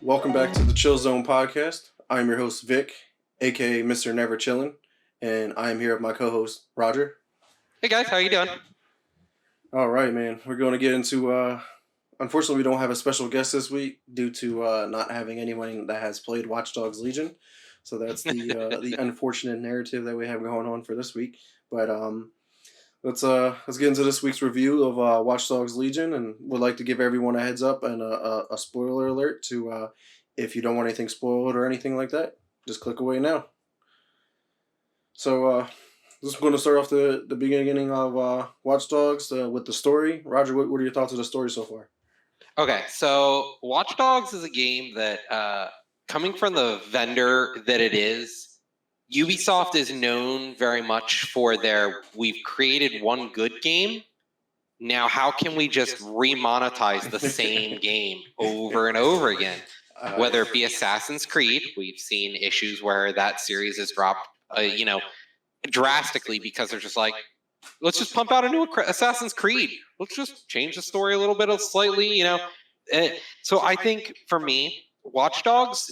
Welcome back to the Chill Zone podcast. I'm your host Vic, aka Mr. Never Chillin', and I am here with my co-host Roger. Hey guys, how you doing? All right, man. We're going to get into. Unfortunately, we don't have a special guest this week due to not having anyone that has played Watch Dogs Legion. So that's the unfortunate narrative that we have going on for this week. But let's get into this week's review of Watch Dogs Legion, and would like to give everyone a heads up and a spoiler alert to if you don't want anything spoiled or anything like that, just click away now. So just going to start off the beginning of Watch Dogs with the story. Roger, what are your thoughts of the story so far? Okay, so Watch Dogs is a game that, coming from the vendor that it is, Ubisoft is known very much for we've created one good game. Now, how can we just remonetize the same game over and over again? Whether it be Assassin's Creed, we've seen issues where that series has dropped, drastically because they're just like, let's just pump out a new Assassin's Creed. Let's just change the story a little bit, slightly, So I think for me, Watch Dogs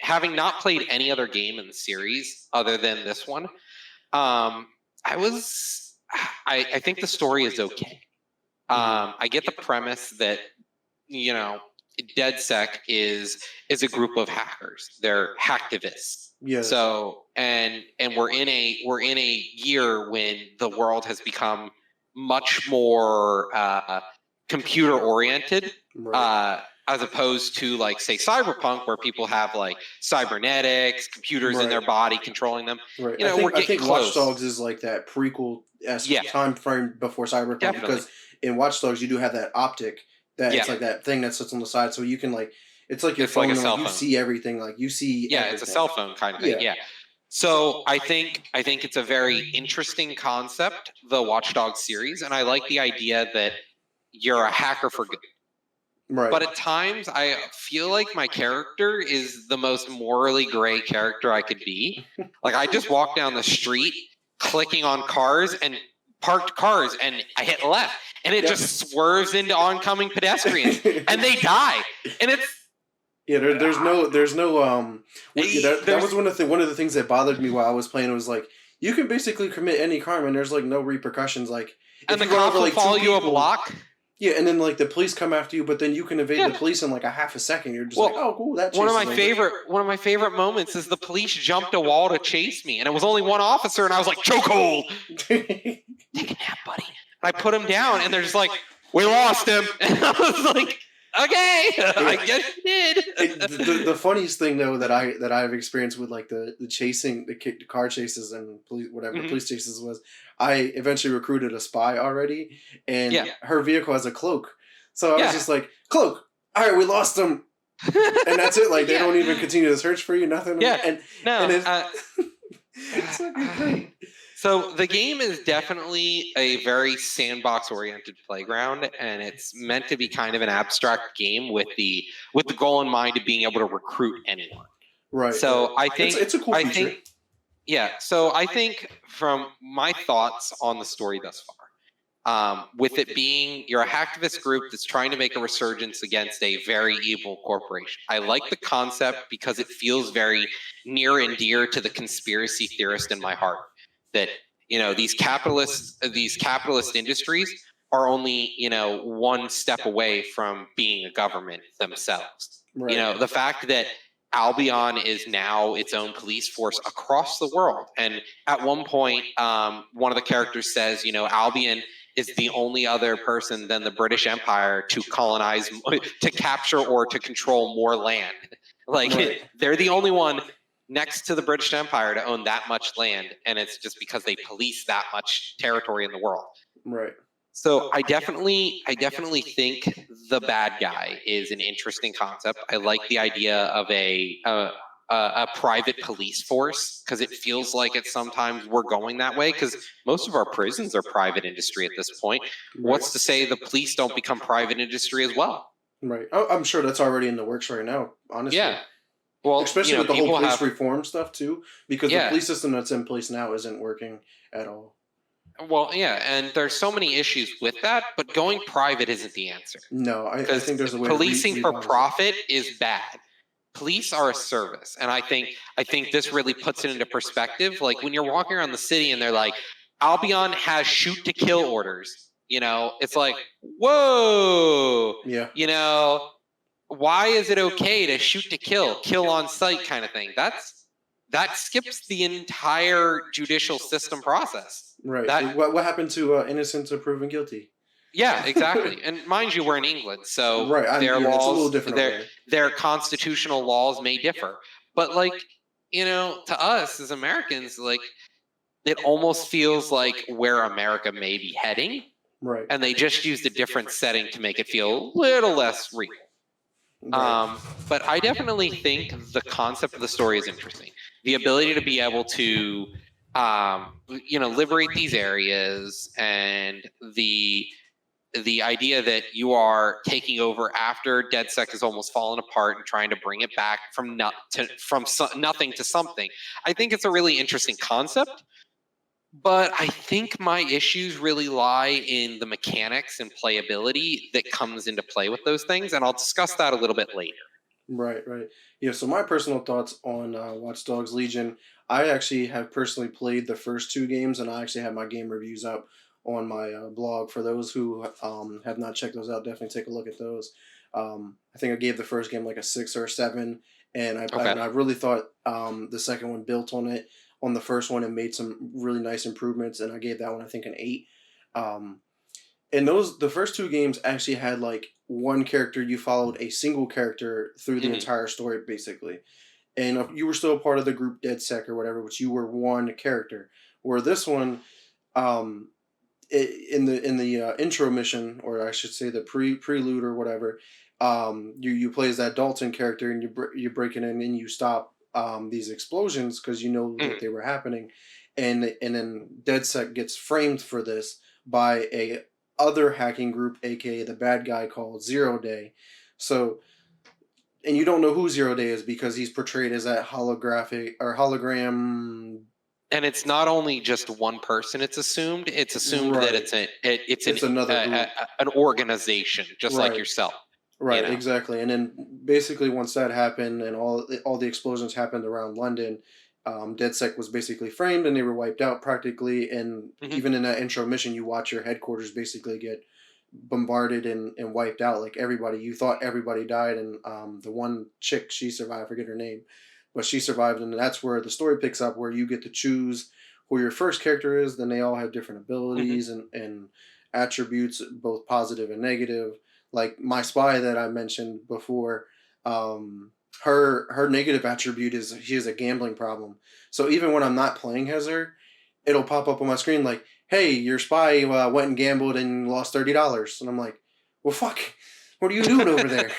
having not played any other game in the series other than this one, I think the story is okay. I get the premise that DedSec is a group of hackers. They're hacktivists. Yes. So and we're in a year when the world has become much more computer oriented, right. As opposed to like say Cyberpunk, where people have like cybernetics, computers in their body controlling them. Right. We're getting I think close. Watch Dogs is like that prequel time frame before Cyberpunk. Definitely. Because in Watch Dogs you do have that optic it's like that thing that sits on the side, so you can like it's like your phone, like a cell phone. You see everything, like you see. It's a cell phone kind of thing. Yeah. So I think it's a very interesting concept, the Watch Dogs series, and I like the idea that you're a hacker for good. Right. But at times, I feel like my character is the most morally gray character I could be. Like, I just walk down the street clicking on cars and parked cars, and I hit left, and it just swerves into oncoming pedestrians, and they die. And it's... Yeah, there's no that was one of the things that bothered me while I was playing. It was like, you can basically commit any crime, and there's like no repercussions. Like, and the cops will follow you a block. Yeah, and then like the police come after you, but then you can evade the police in like a half a second. You're just like, oh, cool. That one of my favorite moments is the police jumped a wall to chase me, and it was only one officer, and I was like, chokehold. Take a nap, buddy. And I put him down, and they're just like, we lost him. And I was like, okay, I guess you did. The funniest thing though that I've experienced with like the chasing, the car chases and police chases was, I eventually recruited a spy already, and her vehicle has a cloak, so I was just like, cloak. All right, we lost him, and that's it. Like they don't even continue to search for you, nothing. Yeah, it's great. So the game is definitely a very sandbox-oriented playground, and it's meant to be kind of an abstract game with the goal in mind of being able to recruit anyone. Right. So I think it's a cool feature. So I think from my thoughts on the story thus far, with it being you're a hacktivist group that's trying to make a resurgence against a very evil corporation. I like the concept because it feels very near and dear to the conspiracy theorist in my heart. That these capitalist industries are only one step away from being a government themselves. Right. The fact that Albion is now its own police force across the world, and at one point, one of the characters says, Albion is the only other person than the British Empire to colonize, to capture, or to control more land. They're the only one next to the British Empire to own that much land, and it's just because they police that much territory in the world. Right. So I definitely think the bad guy is an interesting concept. I like the idea of a private police force, because it feels like sometimes we're going that way, because most of our prisons are private industry at this point. Right. What's to say the police don't become private industry as well? Right. I'm sure that's already in the works right now, honestly. Yeah. Well, especially with the whole police reform stuff too, because the police system that's in place now isn't working at all. Well, yeah, and there's so many issues with that, but going private isn't the answer. No, I Because think there's a way to policing for revise it. profit is bad. Police are a service, and I think this really puts it into perspective. Like when you're walking around the city and they're like, Albion has shoot to kill orders. It's like, whoa, Yeah. you know, why is it okay to shoot to kill on sight kind of thing? That skips the entire judicial system process. Right. That What happened to innocent to proven guilty? Yeah, exactly. And mind you, we're in England, so Right. their Yeah, it's a little laws, different over their there. their constitutional laws may differ. But like, to us as Americans, like it almost feels like where America may be heading, Right. and they just used a different setting to make it feel a little less real. Right. But I definitely think the concept of the story is interesting. The ability to be able to, liberate these areas, and the idea that you are taking over after DedSec has almost fallen apart and trying to bring it back from nothing to something. I think it's a really interesting concept. But I think my issues really lie in the mechanics and playability that comes into play with those things, and I'll discuss that a little bit later. Right, right. Yeah, so my personal thoughts on Watch Dogs Legion, I actually have personally played the first two games, and I actually have my game reviews up on my blog. For those who have not checked those out, definitely take a look at those. I think I gave the first game like a 6 or 7, and Okay. I really thought the second one built on the first one and made some really nice improvements, and I gave that one I think an 8. Um, and the first two games actually had like one character, you followed a single character through the Hmm. entire story basically, and you were still part of the group DedSec or whatever, which you were one character. Where this one, um, in the intro mission, or I should say the prelude or whatever, you play as that Dalton character, and you break in and you stop these explosions because you know that Hmm. they were happening, and then DedSec gets framed for this by a other hacking group, aka the bad guy called Zero Day. So, and you don't know who Zero Day is because he's portrayed as that holographic or hologram. And it's not only just one person. It's assumed that Right. it's It's another group. an organization, just like Right. yourself. You Right, know. exactly. And then basically once that happened and all the explosions happened around London, DedSec was basically framed and they were wiped out practically. And Hmm. even in that intro mission, you watch your headquarters basically get bombarded and wiped out. Like everybody, you thought everybody died, and the one chick, she survived. I forget her name, but she survived, and that's where the story picks up, where you get to choose who your first character is. Then they all have different Hmm. abilities and attributes, both positive and negative. Like my spy that I mentioned before, her negative attribute is she has a gambling problem. So even when I'm not playing as her, it'll pop up on my screen like, "Hey, your spy went and gambled and lost $30," and I'm like, "Well, fuck, what are you doing over there?"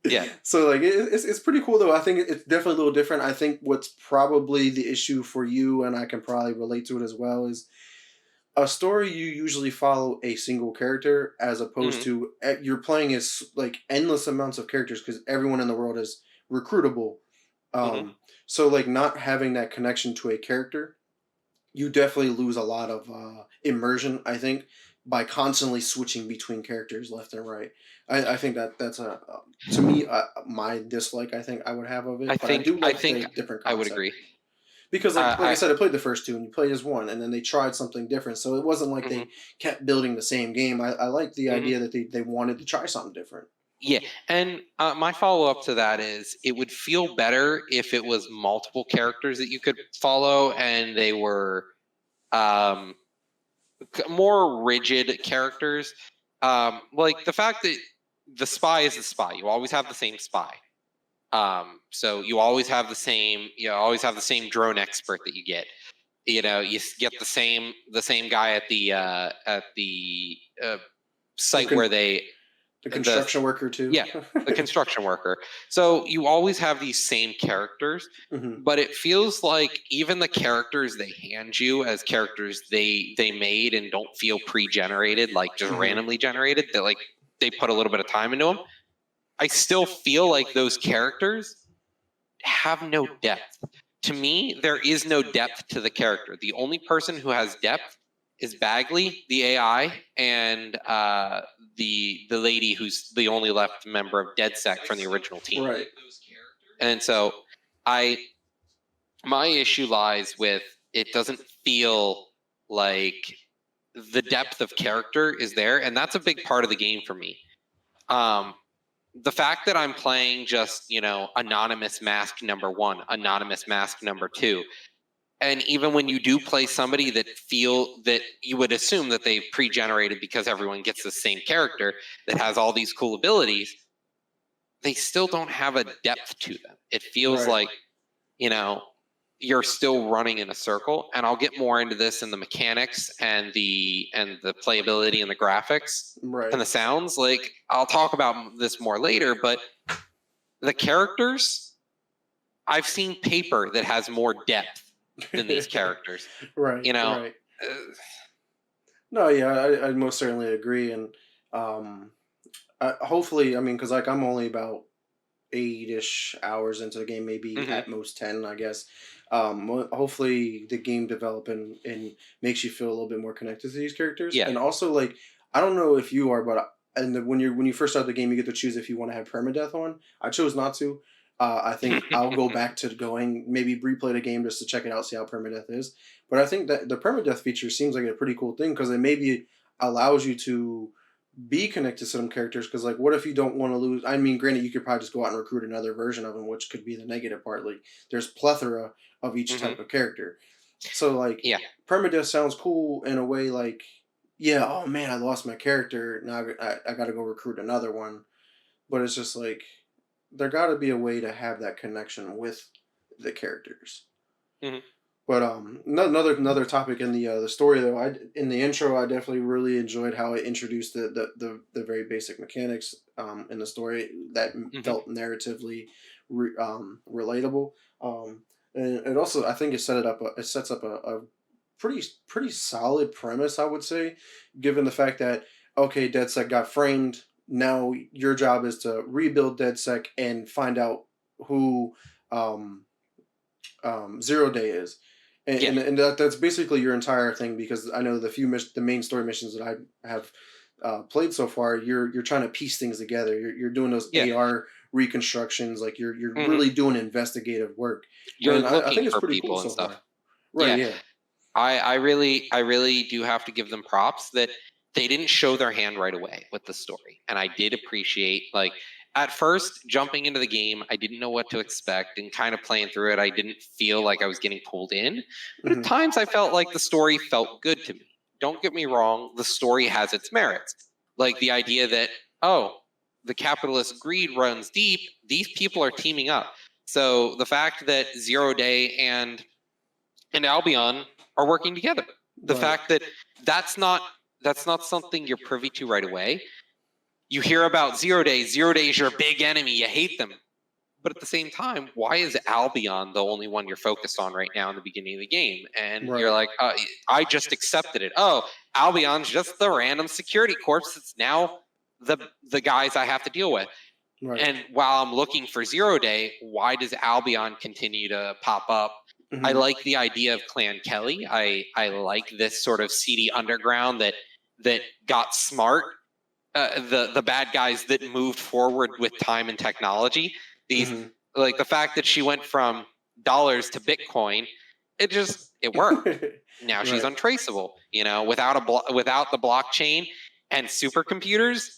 Yeah. So like it's pretty cool though. I think it's definitely a little different. I think what's probably the issue for you, and I can probably relate to it as well, is a story you usually follow a single character as opposed Hmm. to you're playing as like endless amounts of characters because everyone in the world is recruitable. Hmm. Um, so like not having that connection to a character, you definitely lose a lot of immersion. I think by constantly switching between characters left and right. I think that's a to me my dislike. I think I would have of I it, but I think do I like think the different I would concept agree. because like I I said, I played the first two and you played as one, and then they tried something different. So it wasn't like Mhm. they kept building the same game. I like the Mhm. idea that they wanted to try something different. Yeah, and my follow up to that is it would feel better if it was multiple characters that you could follow, and they were um, more rigid characters. Like the fact that the spy is the spy, you always have the same spy. So you always have the same, always have the same drone expert that you get. You get the same guy at the The site where they the the construction worker too. yeah, the construction worker. So you always have these same characters, Hmm. but it feels like even the characters they hand you as characters they made and don't feel pre-generated, like just Hmm. randomly generated, that like they put a little bit of time into them. I still feel like those characters have no depth. To me, there is no depth to the character. The only person who has depth is Bagley, the AI, and the lady who's the only left member of DedSec from the original team. Right. And so my issue lies with it doesn't feel like the depth of character is there, and that's a big part of the game for me. The fact that I'm playing just, anonymous mask number 1, anonymous mask number 2, and even when you do play somebody that you would assume that they've pre-generated because everyone gets the same character that has all these cool abilities, they still don't have a depth to them. It feels like, you're still running in a circle, and I'll get more into this in the mechanics and the playability and the graphics and the sounds. Like, I'll talk about this more later, but the characters, I've seen paper that has more depth than these characters. Right. No, yeah, I most certainly agree, and hopefully, because I'm only about 8-ish hours into the game, maybe at most 10, I guess. Hopefully the game developing and makes you feel a little bit more connected to these characters. Yeah. And also, like, I don't know if you are, but when you first start the game, you get to choose if you want to have permadeath on. I chose not to. I think I'll go back to maybe replay the game just to check it out, see how permadeath is. But I think that the permadeath feature seems like a pretty cool thing because it maybe allows you to be connected to some characters, because like, what if you don't want to lose? I mean, granted, you could probably just go out and recruit another version of them, which could be the negative part. Like, there's plethora of each type of character, so like, permadeath sounds cool in a way. Like, oh man, I lost my character, now I got to go recruit another one. But it's just like, there got to be a way to have that connection with the characters. But another topic in the story, though, in the intro, I definitely really enjoyed how it introduced the very basic mechanics in the story that felt narratively relatable. And it also, I think, it sets up a pretty solid premise, I would say, given the fact that, okay, DedSec got framed. Now your job is to rebuild DedSec and find out who Zero Day is. And that's basically your entire thing, because I know the main story missions that I have played so far, you're trying to piece things together. You're doing those AR reconstructions, like you're really doing investigative work. You're looking I think it's pretty people cool and stuff. Far. Right. Yeah. I really do have to give them props that they didn't show their hand right away with the story, and I did appreciate, like, at first, jumping into the game, I didn't know what to expect, and kind of playing through it, I didn't feel like I was getting pulled in. But at times, I felt like the story felt good to me. Don't get me wrong, the story has its merits. Like the idea that, the capitalist greed runs deep, these people are teaming up. So the fact that Zero Day and Albion are working together, the fact that that's not something you're privy to right away. You hear about Zero Day. Zero Day is your big enemy. You hate them. But at the same time, why is Albion the only one you're focused on right now in the beginning of the game? And you're like, I just accepted it. Oh, Albion's just the random security corps. It's now the guys I have to deal with. And while I'm looking for Zero Day, why does Albion continue to pop up? I like the idea of Clan Kelly. I like this sort of seedy underground that got smart. The bad guys that moved forward with time and technology. These like the fact that she went from dollars to Bitcoin, it worked. Now she's untraceable. Without the blockchain and supercomputers,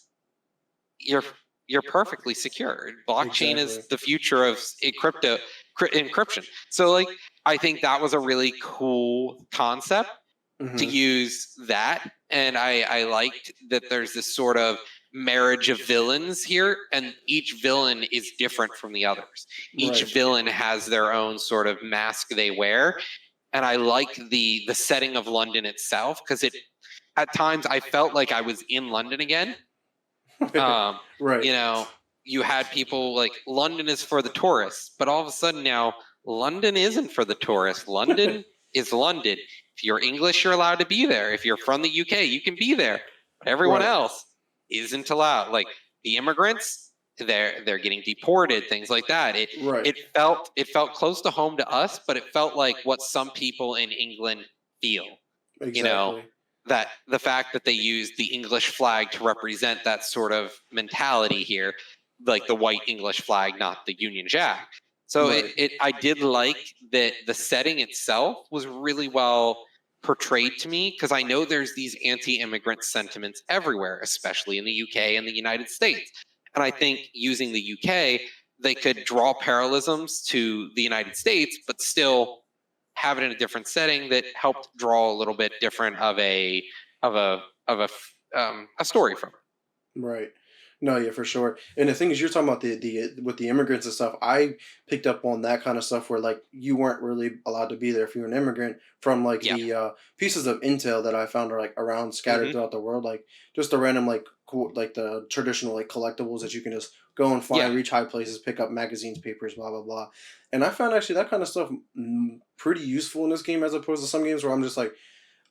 you're perfectly secure. Blockchain is the future of encryption. So like, I think that was a really cool concept to use that. And I liked that there's this sort of marriage of villains here, and each villain is different from the others. Each villain has their own sort of mask they wear. And I like the setting of London itself, because at times I felt like I was in London again. You had people like, London is for the tourists, but all of a sudden now London isn't for the tourists. London is London. If you're English, you're allowed to be there. If you're from the UK, you can be there. But everyone else isn't allowed. Like the immigrants, they're getting deported, things like that. It felt close to home to us, but it felt like what some people in England feel. Exactly. that the fact that they used the English flag to represent that sort of mentality here, like the white English flag, not the Union Jack. So Right. I did like that the setting itself was really well portrayed to me, because I know there's these anti-immigrant sentiments everywhere, especially in the UK and the United States. And I think using the UK, they could draw parallelisms to the United States, but still have it in a different setting that helped draw a little bit different of of a a story from it. Right. No, yeah, for sure. And the thing is, you're talking about the with the immigrants and stuff. I picked up on that kind of stuff where like you weren't really allowed to be there if you were an immigrant from like Yeah. the pieces of intel that I found are like around scattered Hmm. throughout the world, like just the random like cool like the traditional like collectibles that you can just go and Yeah. find, reach high places, pick up magazines, papers, blah blah blah. And I found actually that kind of stuff pretty useful in this game as opposed to some games where I'm just like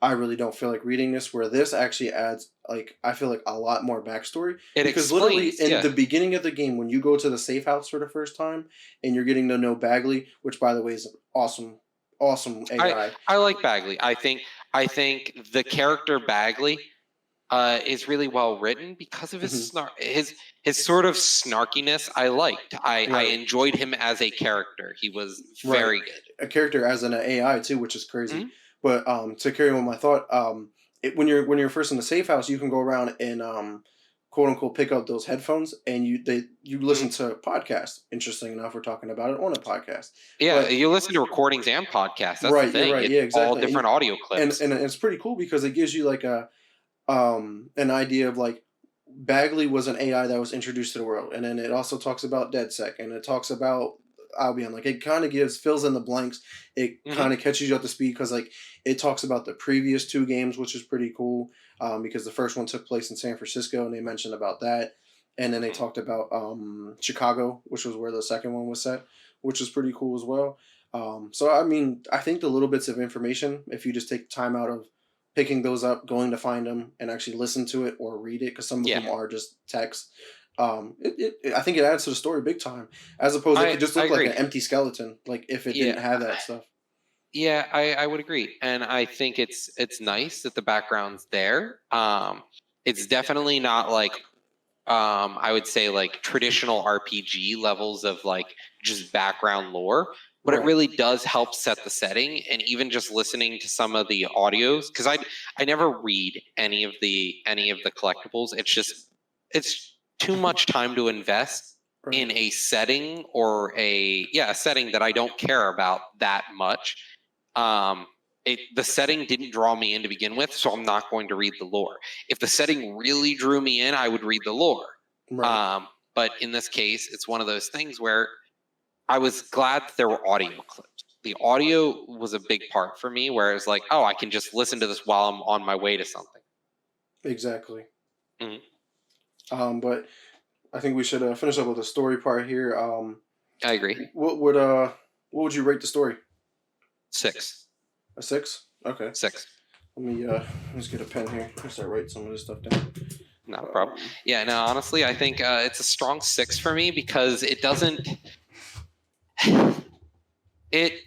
I really don't feel like reading this. Where this actually adds, like, I feel like a lot more backstory It because literally explains. in Yeah. the beginning of the game, when you go to the safe house for the first time and you're getting to know Bagley, which by the way is an awesome, awesome I AI. I like Bagley. I think the character Bagley is really well written because of Hmm. his sort of snarkiness. I liked. I Right, enjoyed him as a character. He was right. very good. A character as an AI too, which is crazy. Mhm. But to carry on my thought, when you're first in the safe house, you can go around and quote unquote pick up those headphones and you listen Mhm. to podcasts. Interesting enough, we're talking about it on a podcast. Yeah, But you listen to recordings and podcasts. That's the right, you're thing. right, It's yeah, all exactly. different audio clips. And it's pretty cool because it gives you like a an idea of like Bagley was an AI that was introduced to the world, and then it also talks about DedSec, and it talks about Albion. Like it kind of gives fills in the blanks. It Hmm. kind of catches you up to speed because like it talks about the previous two games, which is pretty cool. Because the first one took place in San Francisco, and they mentioned about that, and then they Hmm. talked about Chicago, which was where the second one was set, which is pretty cool as well. So I mean, I think the little bits of information, if you just take time out of picking those up, going to find them, and actually listen to it or read it, because some of Yeah, them are just text. I think it adds to the story big time. As opposed, it could just I look like agree. an empty skeleton, like if it Yeah, didn't have that stuff. yeah, I would agree, and I think it's nice that the background's there. It's definitely not like I would say like traditional RPG levels of like just background lore, but it Right. really does help set the setting. And even just listening to some of the audios, because I never read any of the collectibles. It's too much time to invest Right. in a setting or a setting that I don't care about that much. Um, the setting didn't draw me in to begin with, so I'm not going to read the lore. If the setting really drew me in, I would read the lore. Right. Um, but in this case, it's one of those things where I was glad that there were audio clips. The audio was a big part for me, where it's like, oh, I can just listen to this while I'm on my way to something. Exactly. Mhm. But I think we should finish up with the story part here. I agree. What would you rate the story? 6. A six? Okay. 6. Let me let's get a pen here. Let's start writing some of this stuff down. Not a problem. Yeah, no, honestly, I think it's a strong 6 for me, because it doesn't. It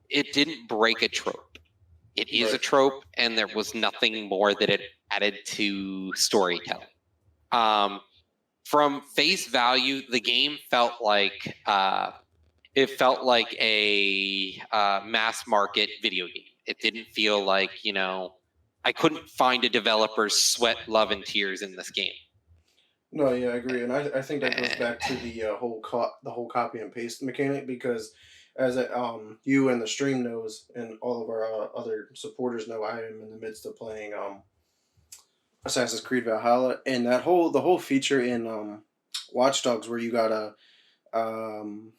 it didn't break a trope. It is a Right. trope, and there was nothing more that it added to storytelling. Um, from face value, the game felt like a mass market video game. It didn't feel like, I couldn't find a developer's sweat, love, and tears in this game. No, yeah, I agree, and I think that goes back to And the the whole copy and paste mechanic because as you and the stream knows, and all of our other supporters know, I am in the midst of playing Assassin's Creed Valhalla, and the whole feature in Watch Dogs where you gotta um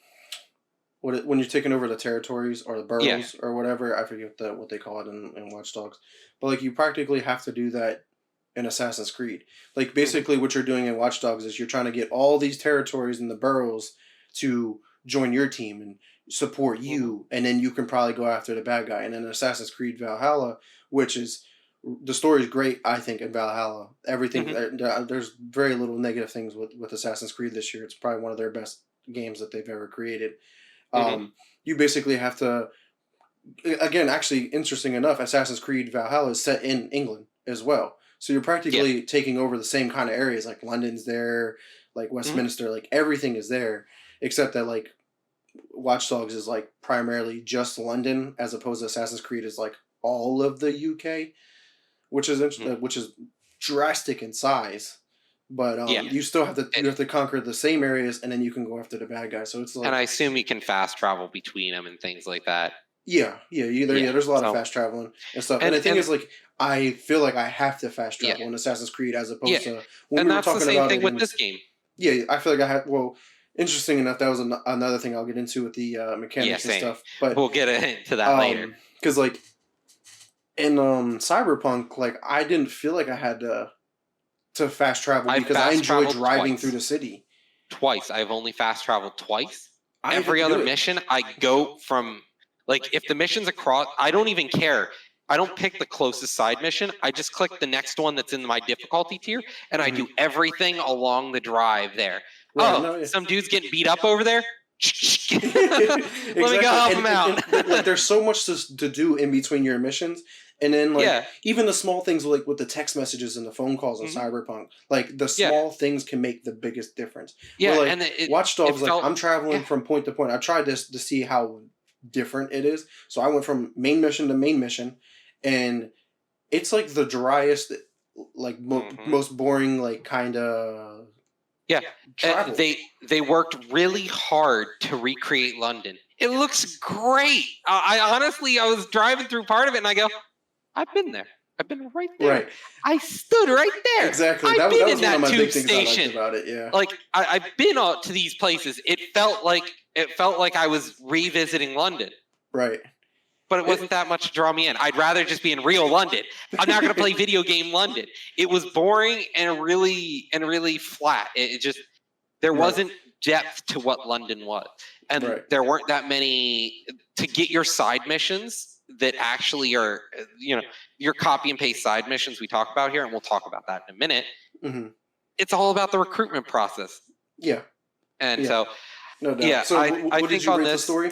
when you're taking over the territories or the yeah, boroughs or whatever, I forget what they call it in Watch Dogs, but like you practically have to do that in Assassin's Creed. Like mhm, basically, what you're doing in Watch Dogs is you're trying to get all these territories and the boroughs to join your team and support mhm, you, and then you can probably go after the bad guy. And then Assassin's Creed Valhalla, which is the story is great, I think, in Valhalla. Everything mhm, there's very little negative things with Assassin's Creed this year. It's probably one of their best games that they've ever created. mhm, You basically have to again, actually, interesting enough, Assassin's Creed Valhalla is set in England as well. So you're practically taking over the same kind of areas. Like London's there, like Mhm. Westminster, like everything is there, except that like Watch Dogs is like primarily just London, as opposed to Assassin's Creed is like all of the UK, Mhm. which is drastic in size. But Yeah. you still have to It, you have to conquer the same areas, and then you can go after the bad guys. So it's and like I assume you can fast travel between them and things like that. yeah. Yeah. There's a lot of So fast traveling and stuff. And and the thing and is, like, I feel like I have to fast yeah, travel in Assassin's Creed as yeah, opposed to when and we were that's the talking same about thing it with in. this game. Yeah, I feel like I had. Well, interesting enough, that was another thing I'll get into with the Yeah, mechanics and same. stuff. But We'll get into that later. because like in Cyberpunk, like I didn't feel like I had to fast travel I've because I fast enjoy traveled driving through twice. the city. Twice. I've only fast traveled twice. I had Every to other do it. mission, I go from like if the mission's across, I don't even care. I don't pick the closest side mission. I just click the next one that's in my difficulty tier, and I Mhm. do everything along the drive there. Right? Oh, No, yeah. some dude's getting beat up over there. Exactly. Let me go help him out. Like there's so much to do in between your missions, and then like Yeah. even the small things like with the text messages and the phone calls in Mhm. Cyberpunk, like the Yeah. small things can make the biggest difference. Where Yeah, like and it Watch it Dogs, like felt I'm traveling yeah. from point to point. I tried this to see how different it is. So I went from main mission to main mission, and it's like the driest, like Mhm. most boring, like kind of Yeah, travel. they worked really hard to recreate London. It looks great. I honestly, I was driving through part of it, and I go, I've been there. I've been right there. Right. I stood right there. Exactly. I've That been was in one of that my big tube things I liked station. about it. Yeah. Like I've been out to these places. It felt like I was revisiting London. Right. But it wasn't that much to draw me in. I'd rather just be in real London. I'm not going to play video game London. It was boring and really flat. It just there Right. wasn't depth to what London was, and Right. there weren't that many to get your side missions that actually are your copy and paste side missions we talk about here, and we'll talk about that in a minute. Hmm. It's all about the recruitment process, Yeah. and Yeah. so No doubt. yeah, So, I what did think you on rate the this. story?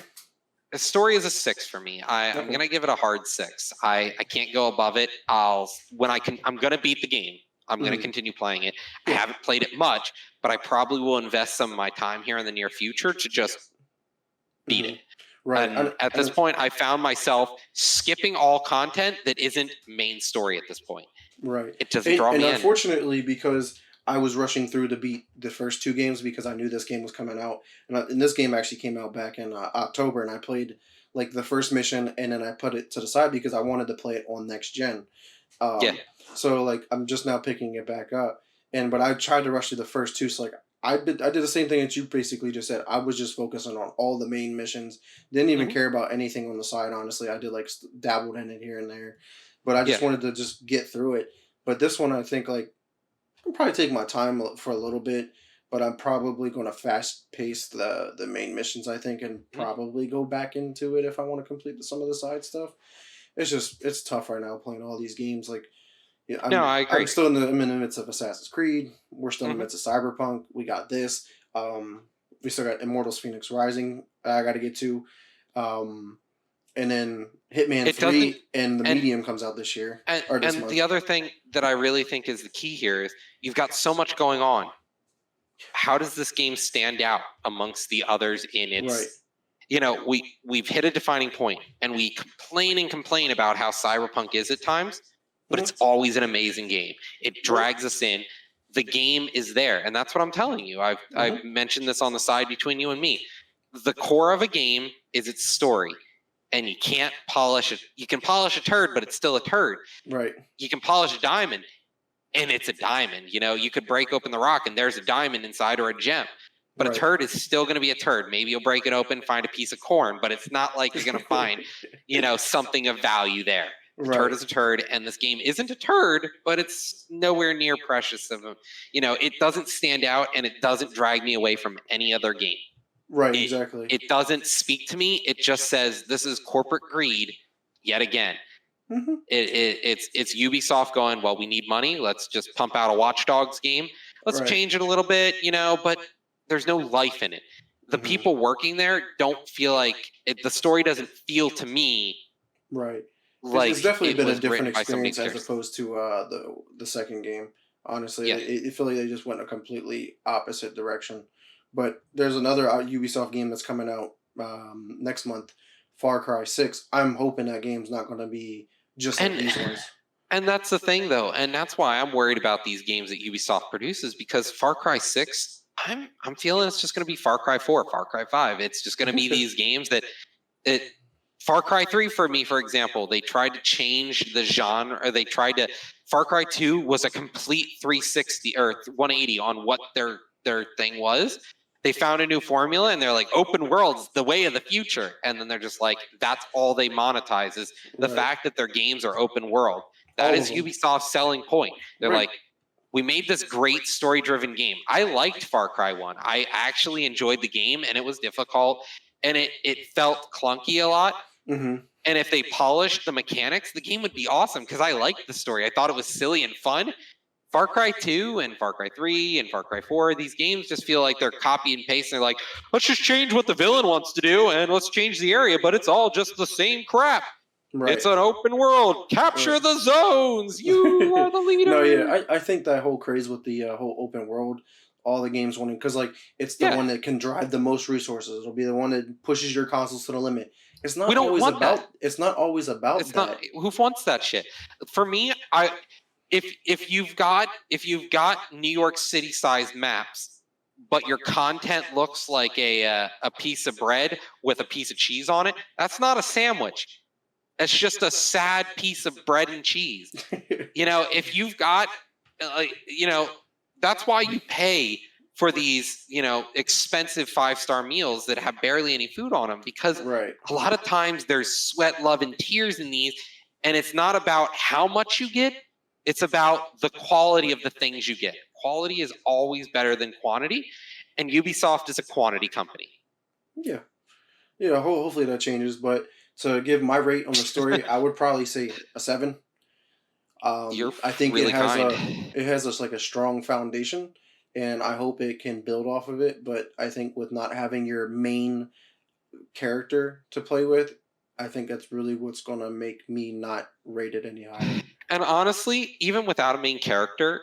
The story is a 6 for me. I'm Okay. gonna give it a hard 6. I can't go above it. I'm gonna beat the game. I'm gonna Mhm. continue playing it. I Yeah. haven't played it much, but I probably will invest some of my time here in the near future to just beat Mhm. it. Right. And at this point, I found myself skipping all content that isn't main story at this point. Right. It doesn't draw And me in. unfortunately, because I was rushing through to beat the first two games because I knew this game was coming out, and this game actually came out back in October, and I played like the first mission, and then I put it to the side because I wanted to play it on next gen. Yeah. So like I'm just now picking it back up, but I tried to rush through the first two. So like I did the same thing that you basically just said. I was just focusing on all the main missions. Didn't even Mhm. care about anything on the side. Honestly, I did like dabbled in it here and there, but I just Yeah. wanted to just get through it. But this one, I think like I'll probably take my time for a little bit. But I'm probably going to fast pace the main missions. I think, and Mhm. probably go back into it if I want to complete some of the side stuff. It's tough right now playing all these games. Like yeah, No, I I'm agree. still I'm in the midst of Assassin's Creed. We're still in the Mhm. midst of Cyberpunk. We got this. We still got Immortals Phoenix Rising. I got to get to, and then Hitman It doesn't. 3 and the And Medium comes out this year and or this and month. the other thing that I really think is the key here is you've got so much going on. How does this game stand out amongst the others in its Right. we've hit a defining point, and we complain about how Cyberpunk is at times, but it's always an amazing game. It drags us in. The game is there, and that's what I'm telling you. I've mentioned this on the side between you and me. The core of a game is its story, and you can't polish it. You can polish a turd, but it's still a turd. Right. You can polish a diamond, and it's a diamond. You could break open the rock, and there's a diamond inside or a gem. But Right. a turd is still going to be a turd. Maybe you'll break it open, find a piece of corn, but it's not like you're going to find, something of value there. A turd is a turd, and this game isn't a turd, but it's nowhere near precious of a. It doesn't stand out, and it doesn't drag me away from any other game. Right. Exactly. It doesn't speak to me. It just says this is corporate greed yet again. Mm-hmm. It's Ubisoft going, well, we need money. Let's just pump out a Watch Dogs game. Let's change it a little bit, but there's no life in it. the people working there don't feel like the story doesn't feel to me Right. like It's definitely it been a was different written by somebody experience as experienced. opposed to the second game. Honestly, Yeah. I feel like they just went a completely opposite direction. But there's another Ubisoft game that's coming out next month, Far Cry 6. I'm hoping that game's not going to be just like And these ones. and that's the thing though, and that's why I'm worried about these games that Ubisoft produces, because Far Cry 6, I'm feeling it's just going to be Far Cry 4, Far Cry 5. It's just going to be these games that it Far Cry 3 for me, for example, they tried to change the genre, or they tried to Far Cry 2 was a complete 360 or 180 on what their thing was. They found a new formula and they're like, open world's the way of the future. And then they're just like, that's all they monetize is the Right. fact that their games are open world. That All is of them. Ubisoft's selling point. They're Right. like, we made this great story driven game. I liked Far Cry 1. I actually enjoyed the game, and it was difficult and it felt clunky a lot. Mm-hmm. And if they polished the mechanics, the game would be awesome because I liked the story. I thought it was silly and fun. Far Cry 2 and Far Cry 3 and Far Cry 4, these games just feel like they're copy and paste. They're like, let's just change what the villain wants to do and let's change the area, but it's all just the same crap. Right. It's an open world. Capture Right. the zones. You are the leader. No, yeah, I think that whole craze with the whole open world, all the games wanting, because like it's the one that can drive the most resources. It'll be the one that pushes your consoles to the limit. It's not We don't always want about. that. It's not always about It's that. not. Who wants that shit? For me, if you've got New York City sized maps, but your content looks like a piece of bread with a piece of cheese on it, that's not a sandwich. It's just a sad piece of bread and cheese. You know, if you've got, that's why you pay for these, expensive 5-star meals that have barely any food on them, because Right. a lot of times there's sweat, love, and tears in these, and it's not about how much you get. It's about the quality of the things you get. Quality is always better than quantity, and Ubisoft is a quantity company. Yeah. Yeah. Hopefully that changes. But to give my rate on the story, I would probably say a 7. You're I think really kind. it has like a strong foundation, and I hope it can build off of it. But I think with not having your main character to play with, I think that's really what's gonna make me not rate it any higher. And honestly, even without a main character,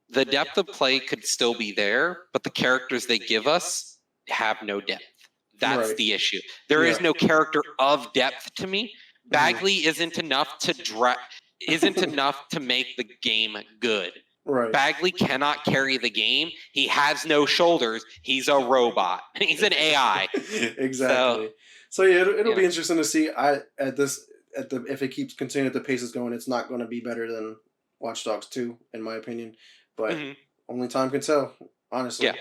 the depth of play could still be there, but the characters they give us have no depth. That's Right. the issue. There is Yeah. no character of depth to me. Bagley isn't enough to make the game good. Right. Bagley cannot carry the game. He has no shoulders. He's a robot. He's an AI. Exactly. So yeah, it'll be yeah. interesting to see. If it keeps continuing at the pace it's going, it's not going to be better than Watch Dogs 2, in my opinion. But only time can tell, honestly. Yeah.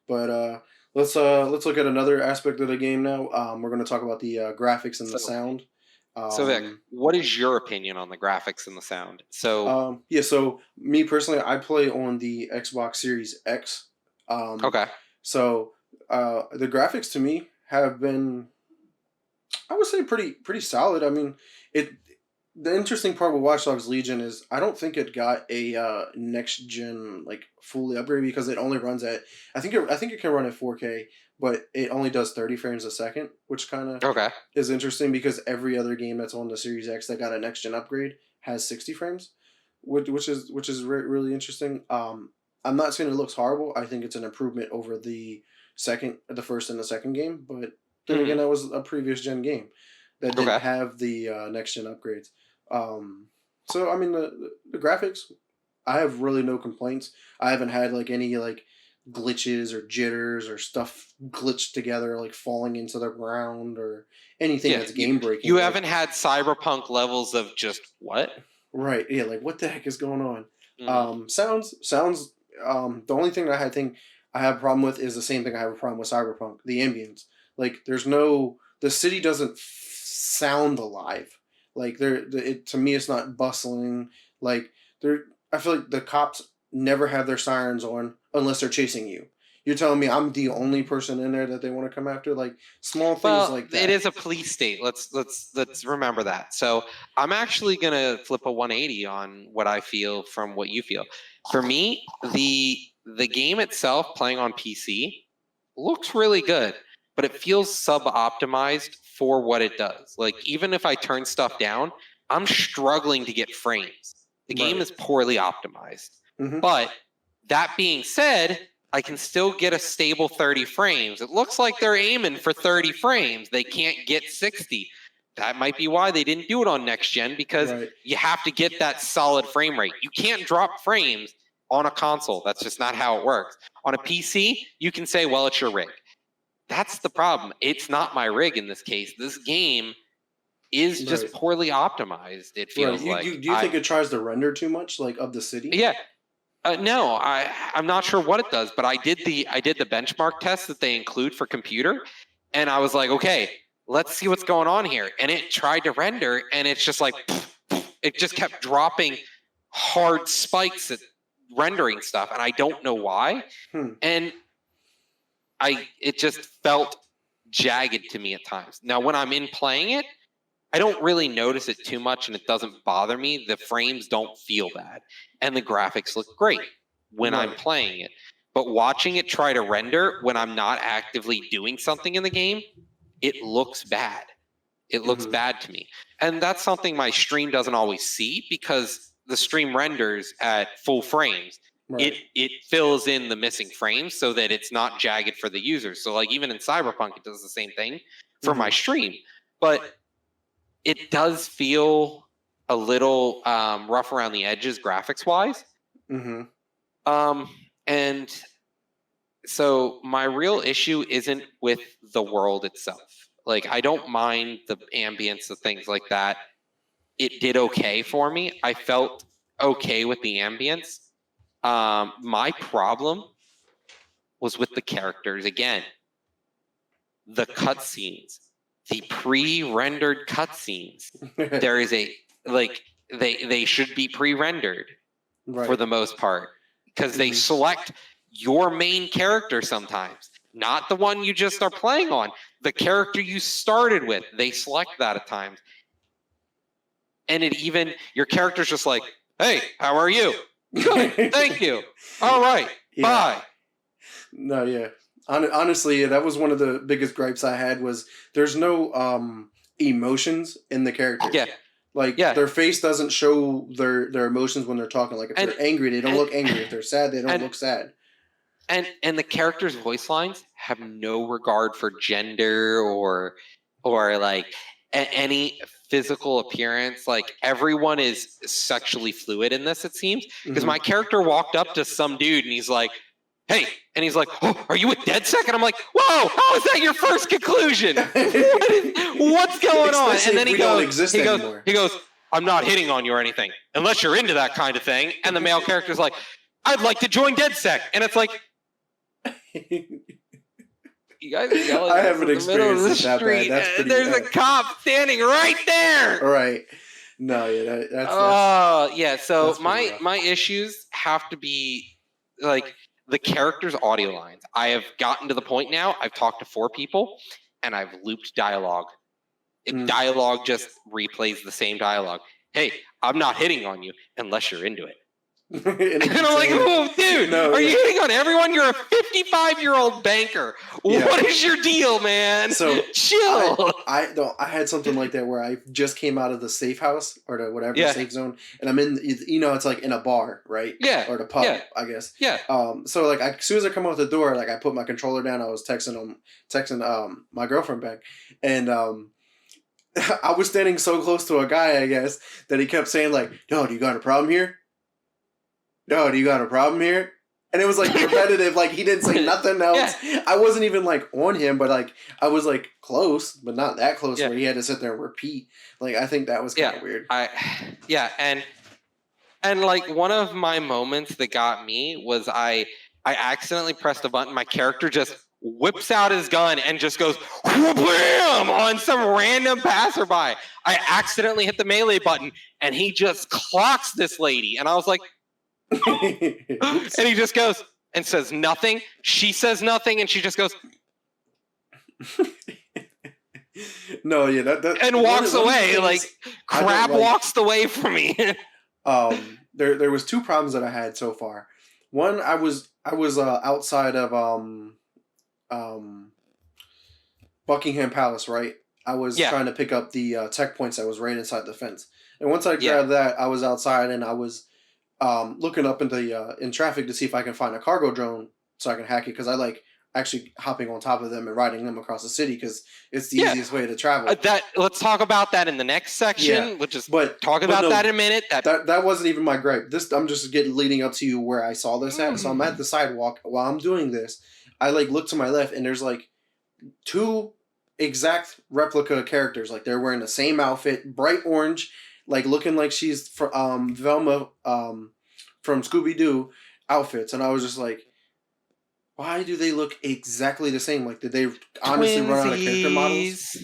But let's look at another aspect of the game now. We're going to talk about the graphics and the sound. So Vic, what is your opinion on the graphics and the sound? So so me personally, I play on the Xbox Series X. okay. So the graphics to me have been, I would say, pretty solid. I mean, the interesting part with Watch Dogs Legion is I don't think it got a next gen like fully upgrade, because it only runs at I think it can run at 4K, but it only does 30 frames a second, which kind of is interesting because every other game that's on the Series X that got a next gen upgrade has 60 frames, which is really interesting. I'm not saying it looks horrible. I think it's an improvement over the first and the second game, but then again, that was a previous gen game that didn't have the next gen upgrades. So I mean the graphics, I have really no complaints. I haven't had like any like glitches or jitters or stuff glitched together, like falling into the ground or anything that's game breaking. You haven't had Cyberpunk levels of just what? Right. Yeah. Like what the heck is going on? Sounds. The only thing I have a problem with is the same thing I have a problem with Cyberpunk. The ambience. Like the city doesn't sound alive. Like to me, it's not bustling. Like I feel like the cops never have their sirens on unless they're chasing you. You're telling me I'm the only person in there that they want to come after? Like small things like that. It is a police state. Let's remember that. So I'm actually gonna flip a 180 on what I feel from what you feel. For me, the game itself, playing on PC, looks really good. but it feels sub-optimized for what it does. Like, even if I turn stuff down, I'm struggling to get frames. The game Right. is poorly optimized. Mhm. But that being said, I can still get a stable 30 frames. It looks like they're aiming for 30 frames. They can't get 60. That might be why they didn't do it on next gen, because Right. you have to get that solid frame rate. You can't drop frames on a console. That's just not how it works. On a PC, you can say, well, it's your rig. That's the problem. It's not my rig in this case. This game is just Right. poorly optimized, it feels Right. like. Do you think it tries to render too much, like of the city? Yeah. No, I'm not sure what it does, but I did the benchmark test that they include for computer, and I was like, okay, let's see what's going on here. And it tried to render, and it's just like it just kept dropping hard spikes at rendering stuff, and I don't know why. And it just felt jagged to me at times. Now, when I'm in playing it, I don't really notice it too much, and it doesn't bother me. The frames don't feel bad, and the graphics look great when I'm playing it. But watching it try to render when I'm not actively doing something in the game, it looks bad. It looks bad to me. And that's something my stream doesn't always see, because the stream renders at full frames. Right. It fills in the missing frames so that it's not jagged for the users. So like even in Cyberpunk, it does the same thing for my stream. But it does feel a little rough around the edges graphics wise. And so my real issue isn't with the world itself. Like, I don't mind the ambience, the things like that. It did okay for me. I felt okay with the ambience. My problem was with the characters again. The cutscenes. The pre-rendered cutscenes. There is a they should be pre-rendered for the most part, because they select your main character sometimes, not the one you just are playing on. The character you started with, they select that at times, and your character's just like, "Hey, how are you? Good, thank you. All right, bye." No, yeah. Honestly, that was one of the biggest gripes I had, was there's no emotions in the characters. Yeah. Like, their face doesn't show their emotions when they're talking. Like, if they're angry, they don't look angry. If they're sad, they don't look sad. And the characters' voice lines have no regard for gender or like any physical appearance. Like, everyone is sexually fluid in this, it seems. Because my character walked up to some dude and he's like, "Hey," and he's like, "Oh, are you with DedSec?" And I'm like, "Whoa, how is that your first conclusion? What's going on?" And then he goes, "I'm not hitting on you or anything, unless you're into that kind of thing." And the male character's like, "I'd like to join DedSec." And it's like, you guys are yelling. I haven't experienced it that bad. That's pretty There's a cop standing right there. Right. No, yeah, that's yeah. So my issues have to be like the characters' audio lines. I have gotten to the point now, I've talked to 4 people, and I've looped dialogue. Dialogue just replays the same dialogue. "Hey, I'm not hitting on you unless you're into it." And I'm like, "Oh, dude, are you hitting on everyone? You're a 55-year-old banker. What is your deal, man? So chill." I had something like that where I just came out of the safe house or the whatever safe zone, and I'm in, it's like in a bar, right? Yeah. Or the pub, I guess. Yeah. So like as soon as I come out the door, like I put my controller down. I was texting my girlfriend back, and I was standing so close to a guy, I guess, that he kept saying like, "No, do you got a problem here? No, do you got a problem here?" And it was like repetitive, like he didn't say nothing else. Yeah. I wasn't even like on him, but like I was like close, but not that close where he had to sit there and repeat. Like, I think that was kind of weird. And like one of my moments that got me was I accidentally pressed a button. My character just whips out his gun and just goes wham on some random passerby. I accidentally hit the melee button and he just clocks this lady, and I was like, and he just goes and says nothing. She says nothing, and she just goes, "No, yeah, that and walks away. Like, crap walks away from me." There was 2 problems that I had so far. One, I was outside of Buckingham Palace, right? I was Yeah. trying to pick up the tech points that was right inside the fence, and once I Yeah. grabbed that, I was outside and I was looking up in traffic to see if I can find a cargo drone so I can hack it because I like actually hopping on top of them and riding them across the city because it's the Yeah. easiest way to travel. Let's talk about that in the next section. Yeah. We'll just But talk about no, that in a minute. that wasn't even my gripe. This I'm just getting leading up to you where I saw this at. So I'm at the sidewalk while I'm doing this. I like look to my left and there's like two exact replica characters. Like they're wearing the same outfit, bright orange, like looking like she's from Velma from Scooby Doo outfits, and I was just like, why do they look exactly the same? Like, did they honestly run out of character models?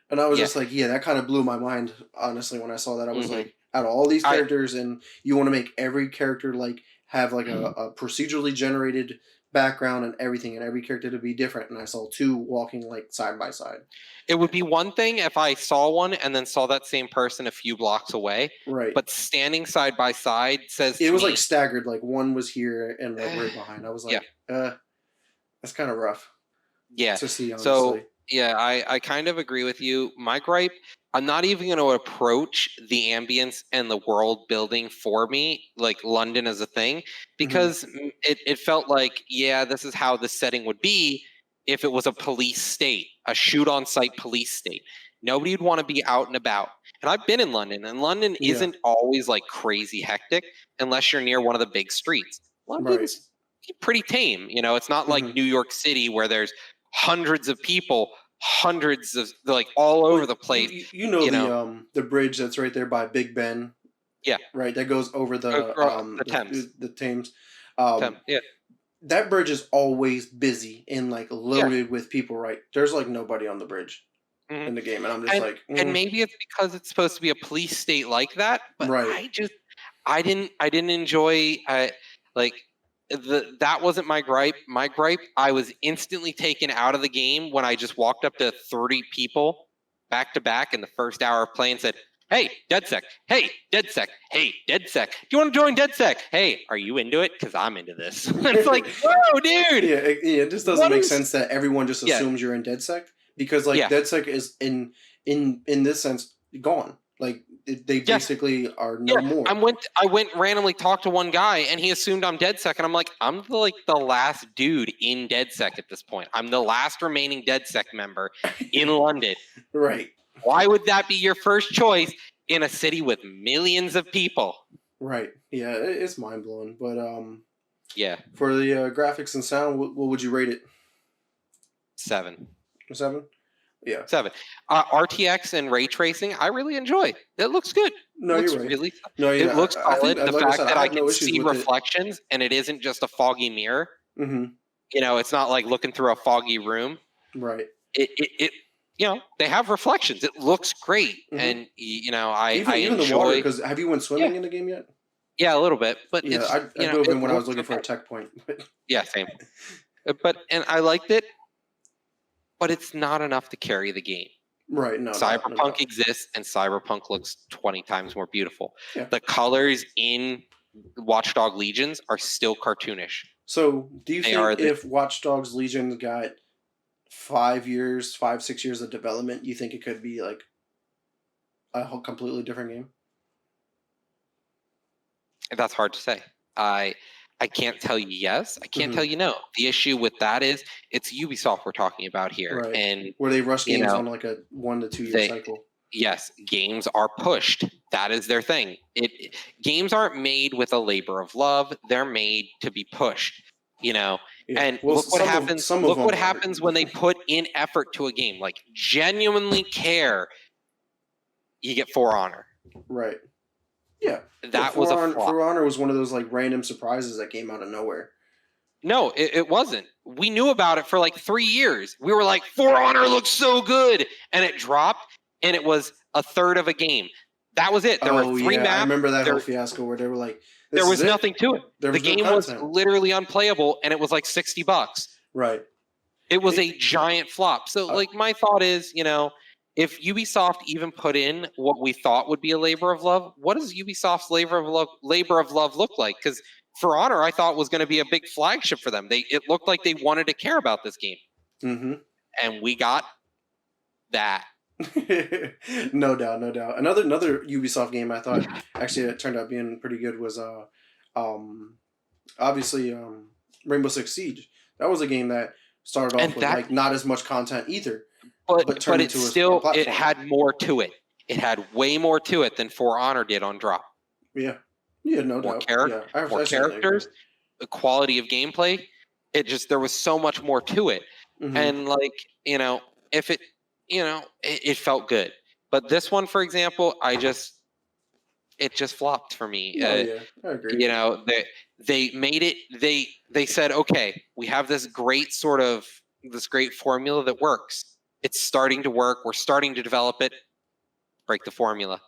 And I was just like, yeah, that kind of blew my mind, honestly, when I saw that. I was like, out of all these characters, and you want to make every character like have like a procedurally generated background and everything, and every character to be different. And I saw two walking like side by side. It would be one thing if I saw one and then saw that same person a few blocks away. Right. But standing side by side says it was like staggered. Like one was here and like right behind. I was like, that's kind of rough. Yeah. To see, honestly. So yeah, I kind of agree with you. My gripe, I'm not even going to approach the ambience and the world building for me, like London as a thing, because it felt like, yeah, this is how the setting would be if it was a police state, a shoot-on-site police state. Nobody would want to be out and about. And I've been in London, and London isn't always like crazy hectic unless you're near one of the big streets. London's pretty tame. You know, it's not like New York City where there's hundreds of people, hundreds of like all over the place. You know the bridge that's right there by Big Ben. Yeah. Right. That goes over the Thames. The Thames. Yeah. That bridge is always busy and like loaded with people. Right. There's like nobody on the bridge in the game, and I'm just and maybe it's because it's supposed to be a police state like that. But I didn't enjoy that wasn't my gripe. My gripe, I was instantly taken out of the game when I just walked up to 30 people back to back in the first hour of play and said, "Hey, DedSec. Hey, DedSec. Hey, DedSec. Do you want to join DedSec? Hey, are you into it? Because I'm into this." It's like, whoa, dude. Yeah, it just doesn't make sense that everyone just assumes you're in DedSec because like DedSec is in this sense gone. Like they basically are no more. I went randomly talked to one guy and he assumed I'm DedSec, and I'm like, I'm the last dude in DedSec at this point. I'm the last remaining DedSec member in London. Right. Why would that be your first choice in a city with millions of people? Right. Yeah, it's mind blowing. But yeah. For the graphics and sound, what would you rate it? 7. 7? Yeah. 7. RTX and ray tracing, I really enjoy. It looks good. No, you're right. Really, it looks solid. The fact that I can see reflections and it isn't just a foggy mirror. Mm-hmm. You know, it's not like looking through a foggy room. Right. It you know, they have reflections. It looks great, and you know, I even enjoy the water. Because have you went swimming in the game yet? Yeah, a little bit, but yeah, I dove in when I was looking for a tech point. Yeah, same. And I liked it, but it's not enough to carry the game. Right. No. Cyberpunk exists, and Cyberpunk looks 20 times more beautiful. Yeah. The colors in Watch Dogs Legions are still cartoonish. So, do you think if Watch Dogs Legion got 5, 6 years of development, you think it could be like a whole completely different game? That's hard to say. I can't tell you yes. I can't tell you no. The issue with that is it's Ubisoft we're talking about here, right. and where they rush games on like a 1 to 2 year cycle. Yes, games are pushed. That is their thing. Games aren't made with a labor of love. They're made to be pushed. You know, and look what happens. Look what happens when they put in effort to a game, like genuinely care. You get For Honor. Right. Yeah. That was a flop. For Honor was one of those like random surprises that came out of nowhere. No, it wasn't. We knew about it for like 3 years. We were like, For Honor looks so good, and it dropped, and it was a third of a game. That was it. There were 3 maps. I remember that whole fiasco where they were like, there was nothing to it. The game was literally unplayable, and it was like $60. Right. It was a giant flop. So, like, my thought is, you know, if Ubisoft even put in what we thought would be a labor of love, what does Ubisoft's labor of love look like? Because For Honor, I thought was going to be a big flagship for them. It looked like they wanted to care about this game, mm-hmm. and we got that. No doubt, no doubt. Another Ubisoft game I thought actually it turned out being pretty good was um obviously Rainbow Six Siege. That was a game that started And off with that, like not as much content either, but but turned it into a still, it platform. had more to it. It had way more to it than For Honor did on drop. Yeah, yeah, no More doubt. character, Yeah, I more certainly agree. characters, the quality of gameplay. It just, there was so much more to it. Mm-hmm. And like, if it, it felt good. But this one, for example, it just flopped for me. Oh yeah, I agree. They made it. They said, okay, we have this great formula that works. It's starting to work. We're starting to develop it. Break the formula.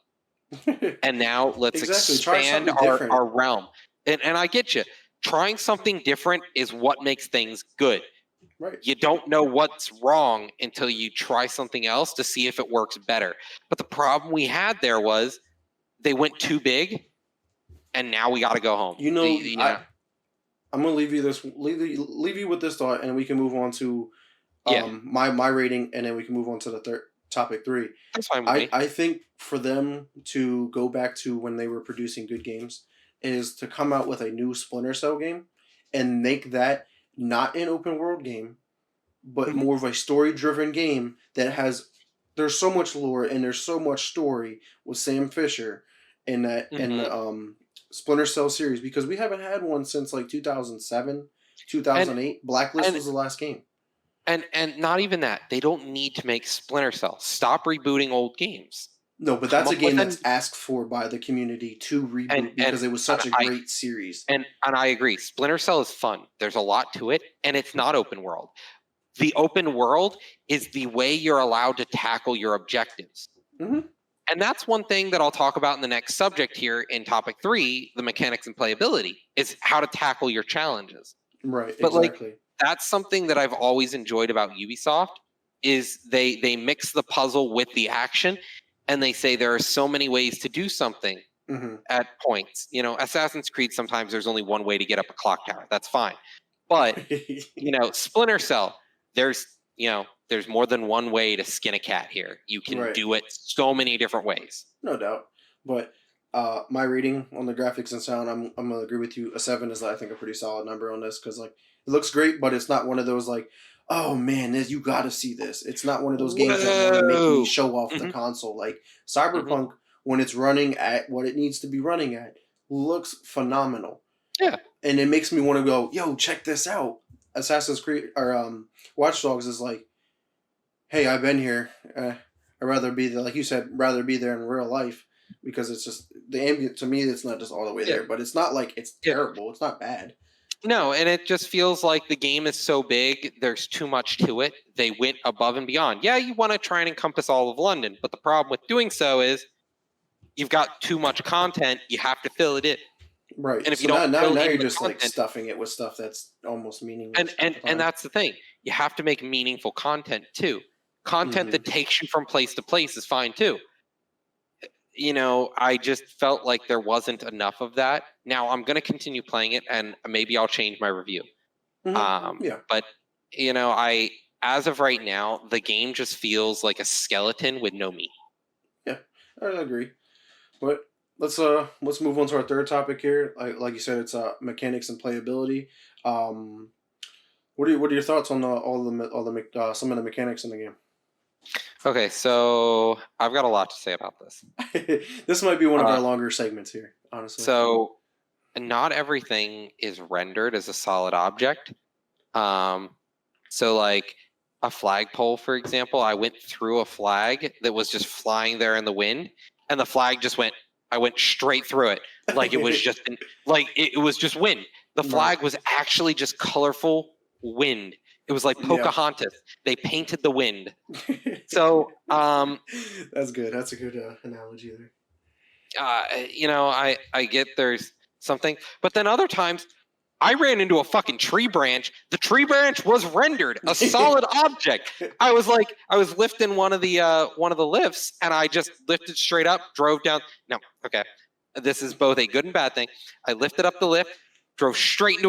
And now let's expand our realm. And I get you. Trying something different is what makes things good. Right. You don't know what's wrong until you try something else to see if it works better. But the problem we had there was they went too big, and now we got to go home. I'm gonna leave you with this thought, and we can move on to my rating, and then we can move on to the third topic 3. That's fine with me. I think for them to go back to when they were producing good games is to come out with a new Splinter Cell game and make that not an open world game, but more of a story driven game that has, there's so much lore and there's so much story with Sam Fisher in that in the Splinter Cell series, because we haven't had one since like 2007, 2008. Blacklist was the last game. And not even that. They don't need to make Splinter Cell. Stop rebooting old games. No, but that's a game that's asked for by the community to reboot because it was such a great series. And I agree. Splinter Cell is fun. There's a lot to it, and it's not open world. The open world is the way you're allowed to tackle your objectives. Mm-hmm. And that's one thing that I'll talk about in the next subject here in topic 3, the mechanics and playability, is how to tackle your challenges. Right, but exactly. That's something that I've always enjoyed about Ubisoft, is they mix the puzzle with the action, and they say there are so many ways to do something at points. Assassin's Creed, sometimes there's only one way to get up a clock tower. That's fine. But, Splinter Cell, there's more than one way to skin a cat here. You can do it so many different ways. No doubt. But my rating on the graphics and sound, I'm going to agree with you. A 7 is, I think, a pretty solid number on this, because it looks great, but it's not one of those oh man, you got to see this. It's not one of those games that want to make me show off the console. Like Cyberpunk, when it's running at what it needs to be running at, looks phenomenal. Yeah. And it makes me want to go, yo, check this out. Assassin's Creed or Watch Dogs is like, hey, I've been here. I'd rather be there, like you said, rather be there in real life, because it's just the ambient. To me, it's not just all the way there, but it's not like it's terrible. It's not bad. No, and it just feels like the game is so big, there's too much to it. They went above and beyond. Yeah, you want to try and encompass all of London, but the problem with doing so is you've got too much content. You have to fill it in. Right. And if you don't, now you're just content, stuffing it with stuff that's almost meaningless. And that's the thing. You have to make meaningful content too. Content that takes you from place to place is fine too. I just felt like there wasn't enough of that. Now I'm going to continue playing it, and maybe I'll change my review. But as of right now, the game just feels like a skeleton with no meat. Yeah, I agree. But let's move on to our third topic here. Like you said, it's mechanics and playability. What are your thoughts on some of the mechanics in the game? Okay, so I've got a lot to say about this. This might be one of our longer segments here, honestly. So, not everything is rendered as a solid object. So like a flagpole, for example, I went through a flag that was just flying there in the wind, and the flag just went. I went straight through it, like it was just it was just wind. The flag was actually just colorful wind. It was like Pocahontas. Yeah. They painted the wind. So that's good. That's a good analogy there. I get there's something, but then other times I ran into a fucking tree branch. The tree branch was rendered a solid object. I was lifting one of the lifts, and I just lifted straight up, drove down. No, okay, this is both a good and bad thing. I lifted up the lift, drove straight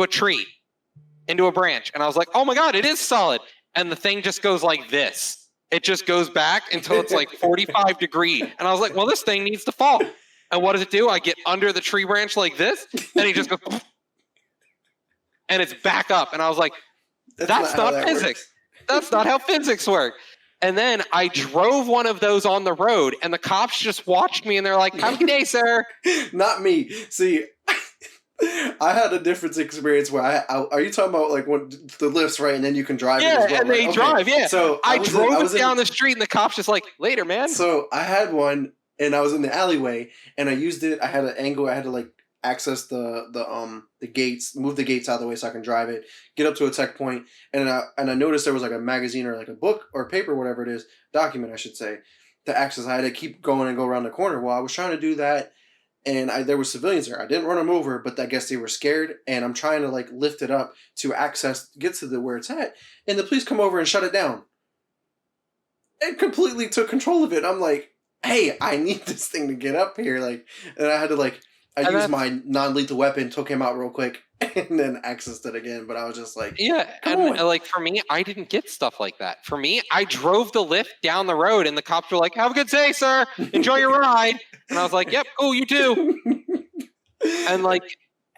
into a branch, and I was like, oh my god, it is solid. And the thing just goes like this. It just goes back until it's like 45 degree. And I was like, well, this thing needs to fall. And what does it do? I get under the tree branch like this, and he just goes, and it's back up. And I was like, that's not physics. That's not how physics work. And then I drove one of those on the road, and the cops just watched me, and they're like, have a good day, sir. Not me. See, I had a different experience where are you talking about like when the lifts, right? And then you can drive it as well, and they drive, yeah. So I drove it down the street, and the cops just like, later, man. So I had one, and I was in the alleyway, and I used it. I had an angle. I had to like access the gates, move the gates out of the way so I can drive it, get up to a tech point, and I noticed there was like a magazine or like a book or paper, whatever it is, document I should say, to access. I had to keep going and go around the corner. Well, I was trying to do that, and there were civilians there. I didn't run them over, but I guess they were scared, and I'm trying to like lift it up to get to where it's at, and the police come over and shut it down. It completely took control of it. I'm like, hey, I need this thing to get up here, like, and I had to like. I used my non-lethal weapon, took him out real quick, and then accessed it again. But I was just like, yeah. And like for me, I didn't get stuff like that. For me, I drove the lift down the road, and the cops were like, have a good day, sir. Enjoy your ride. And I was like, yep, cool, you too. And like,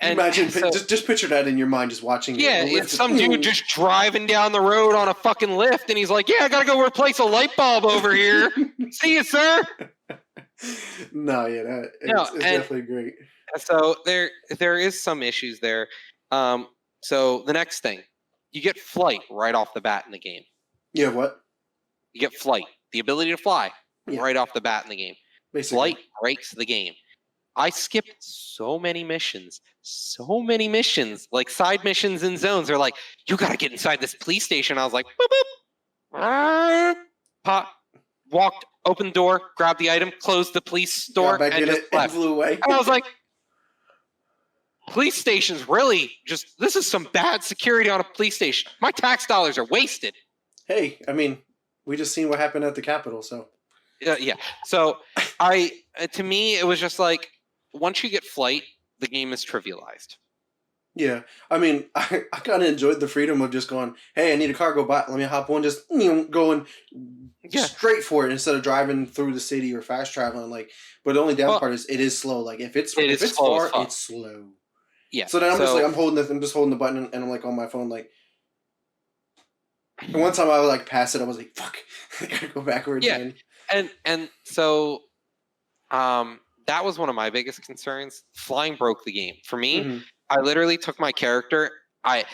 imagine, just picture that in your mind, just watching. Yeah, it's some dude just driving down the road on a fucking lift, and he's like, yeah, I gotta go replace a light bulb over here. See you, sir. No, yeah, it's definitely great. So there is some issues there. So the next thing, you get flight right off the bat in the game. Yeah, what? You get flight, the ability to fly right off the bat in the game. Basically. Flight breaks the game. I skipped so many missions, like side missions and zones. They're like, you gotta get inside this police station. I was like, boop, boop. Pop, walked. Opened the door, grabbed the item, closed the police door, and just left. And flew away. And I was like, police stations really this is some bad security on a police station. My tax dollars are wasted. Hey, I mean, we just seen what happened at the Capitol, so. Yeah. So to me, it was just like, once you get flight, the game is trivialized. Yeah, I mean, I kind of enjoyed the freedom of just going, hey, I need a cargo bot, let me hop on, just going straight for it instead of driving through the city or fast traveling. Like, but the only down part is it is slow. Like, if it's far, it's slow. Yeah. So then I'm just holding the button, and I'm like on my phone, like. And one time I was like past it, I was like, fuck, I gotta go backwards. Yeah, and so, that was one of my biggest concerns. Flying broke the game for me. Mm-hmm. I literally took my character. I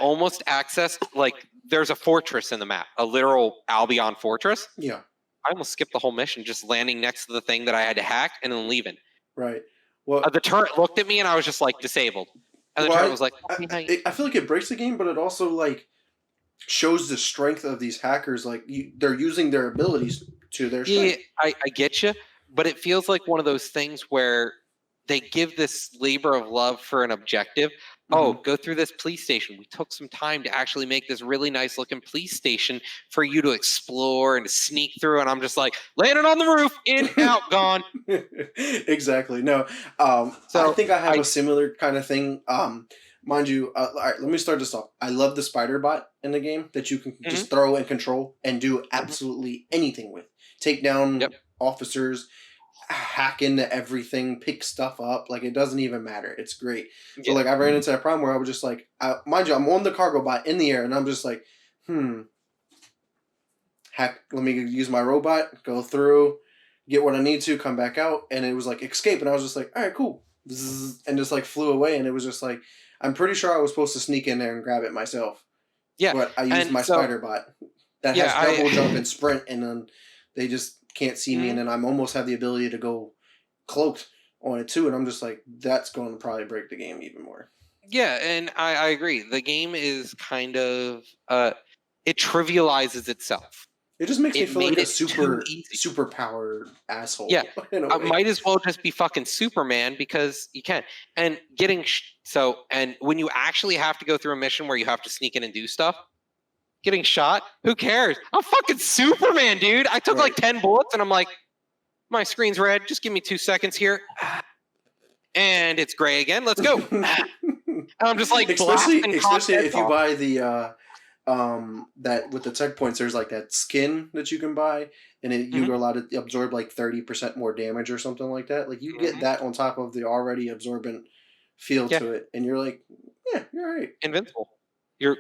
almost accessed, like, there's a fortress in the map, a literal Albion fortress. Yeah. I almost skipped the whole mission, just landing next to the thing that I had to hack and then leaving. Right. Well, the turret looked at me and I was just like disabled. And the turret was like, I feel like it breaks the game, but it also like shows the strength of these hackers. Like they're using their abilities to their strength. Yeah, I get you, but it feels like one of those things where they give this labor of love for an objective. Mm-hmm. Oh, go through this police station. We took some time to actually make this really nice looking police station for you to explore and to sneak through. And I'm just like, landing on the roof, in, out, gone. Exactly. No. So I think I have a similar kind of thing. Mind you, all right, let me start this off. I love the spider bot in the game that you can just throw and control and do absolutely anything with. Take down officers, hack into everything, pick stuff up. Like, it doesn't even matter. It's great. So, like, I ran into that problem where I was just like, mind you, I'm on the cargo bot in the air, and I'm just like, hack. Let me use my robot, go through, get what I need to, come back out, and it was like escape, and I was just like, all right, cool, and just like flew away, and it was just like, I'm pretty sure I was supposed to sneak in there and grab it myself. Yeah, but I used my spider bot that has double jump and sprint, and then they just can't see me, and then I'm almost have the ability to go cloaked on it too, and I'm just like, that's going to probably break the game even more. Yeah, and I agree. The game is kind of it trivializes itself. It just makes me feel like a super powered asshole. Yeah, I might as well just be fucking Superman because you can. And and when you actually have to go through a mission where you have to sneak in and do stuff, getting shot, who cares? I'm fucking Superman, dude. I took like 10 bullets and I'm like, my screen's red. Just give me 2 seconds here. And it's gray again. Let's go. And I'm just like, especially if you buy the that with the tech points, there's like that skin that you can buy, and Mhm, you're allowed to absorb like 30% more damage or something like that. Like you get mhm. that on top of the already absorbent feel Yeah, to it, and you're like, yeah, you're right. invincible. You're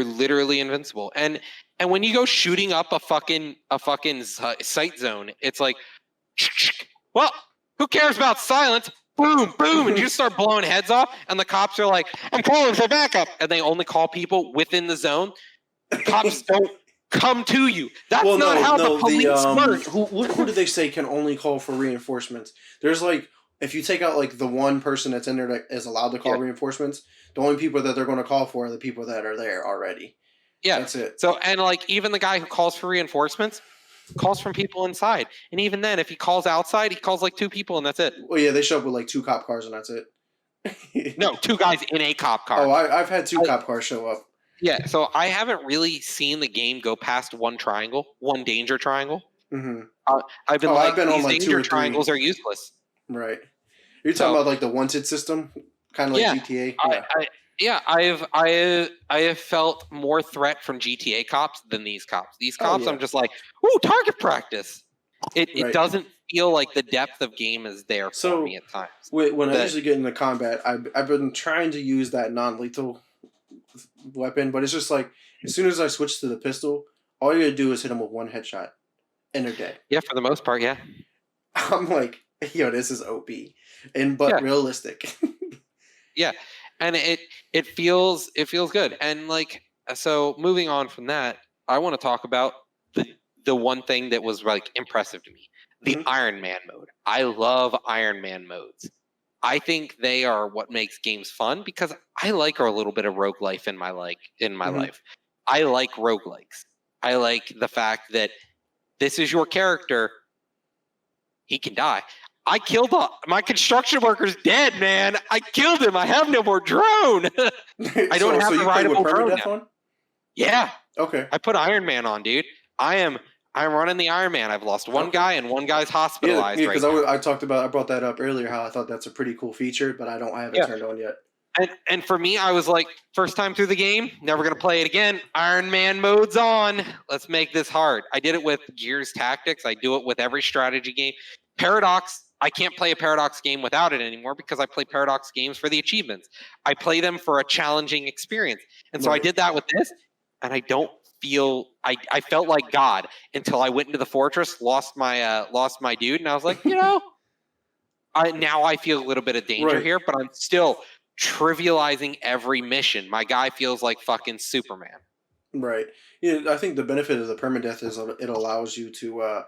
literally invincible. And when you go shooting up a fucking sight zone, it's like, well, who cares about silence? Boom, boom, and you just start blowing heads off, and the cops are like, I'm calling for backup, and they only call people within the zone. Cops don't come to you. That's Well, not no, how the no. The police work. who do they say can only call for reinforcements? There's like if you take out like the one person that's in there that is allowed to call Yeah, reinforcements, the only people that they're going to call for are the people that are there already. yeah. That's it. So, and like even the guy who calls for reinforcements calls from people inside, and even then, if he calls outside, he calls like two people, and that's it. Well, yeah, they show up with like two cop cars and that's it. No, two guys in a cop car. Oh, I've had two I, cop cars show up. yeah, so I haven't really seen the game go past one triangle, one danger triangle. Hmm. Uh, I've been Oh, I've like, been on these like two danger or three. triangles are useless. Right. You're talking So about like the wanted system, kind of like yeah, GTA. I, Yeah. I yeah, I have felt more threat from GTA cops than these cops. These Oh cops, yeah. I'm just like, ooh, target practice. It Right. doesn't feel like the depth of game is there for So me at times. when I That usually get into combat, I've been trying to use that non-lethal weapon, but it's just like as soon as I switch to the pistol, all you gotta do is hit them with one headshot, and they're dead. yeah, for the most part, yeah, I'm like, yo, this is OP, and but yeah, realistic. yeah, and it feels good. And like, so moving on from that, I want to talk about the one thing that was like impressive to me, the Hmm. Iron Man mode. I love Iron Man modes. I think they are what makes games fun because I like a little bit of rogue life in my Hmm. life. I like roguelikes. I like the fact that this is your character, he can die. I killed my construction worker's dead, man. I killed him. I have no more drone. I don't So have the you play with rideable drone permadeath now. on? Yeah, Okay. I put Iron Man on, dude. I'm running the Iron Man. I've lost one Okay. guy and one guy's Yeah, hospitalized yeah. right Because now. I brought that up earlier. How I thought that's a pretty cool feature, but I don't have it Yeah. turned on yet. And for me, I was like, first time through the game, never gonna play it again. Iron Man mode's on. Let's make this hard. I did it with Gears Tactics. I do it with every strategy game. Paradox. I can't play a Paradox game without it anymore because I play Paradox games for the achievements. I play them for a challenging experience, and so I Right. did that with this. And I don't feel I felt like God until I went into the fortress, lost my dude, and I was like, I feel a little bit of danger Right. here, but I'm still trivializing every mission. My guy feels like fucking Superman. Right. Yeah, I think the benefit of the permadeath is it allows you to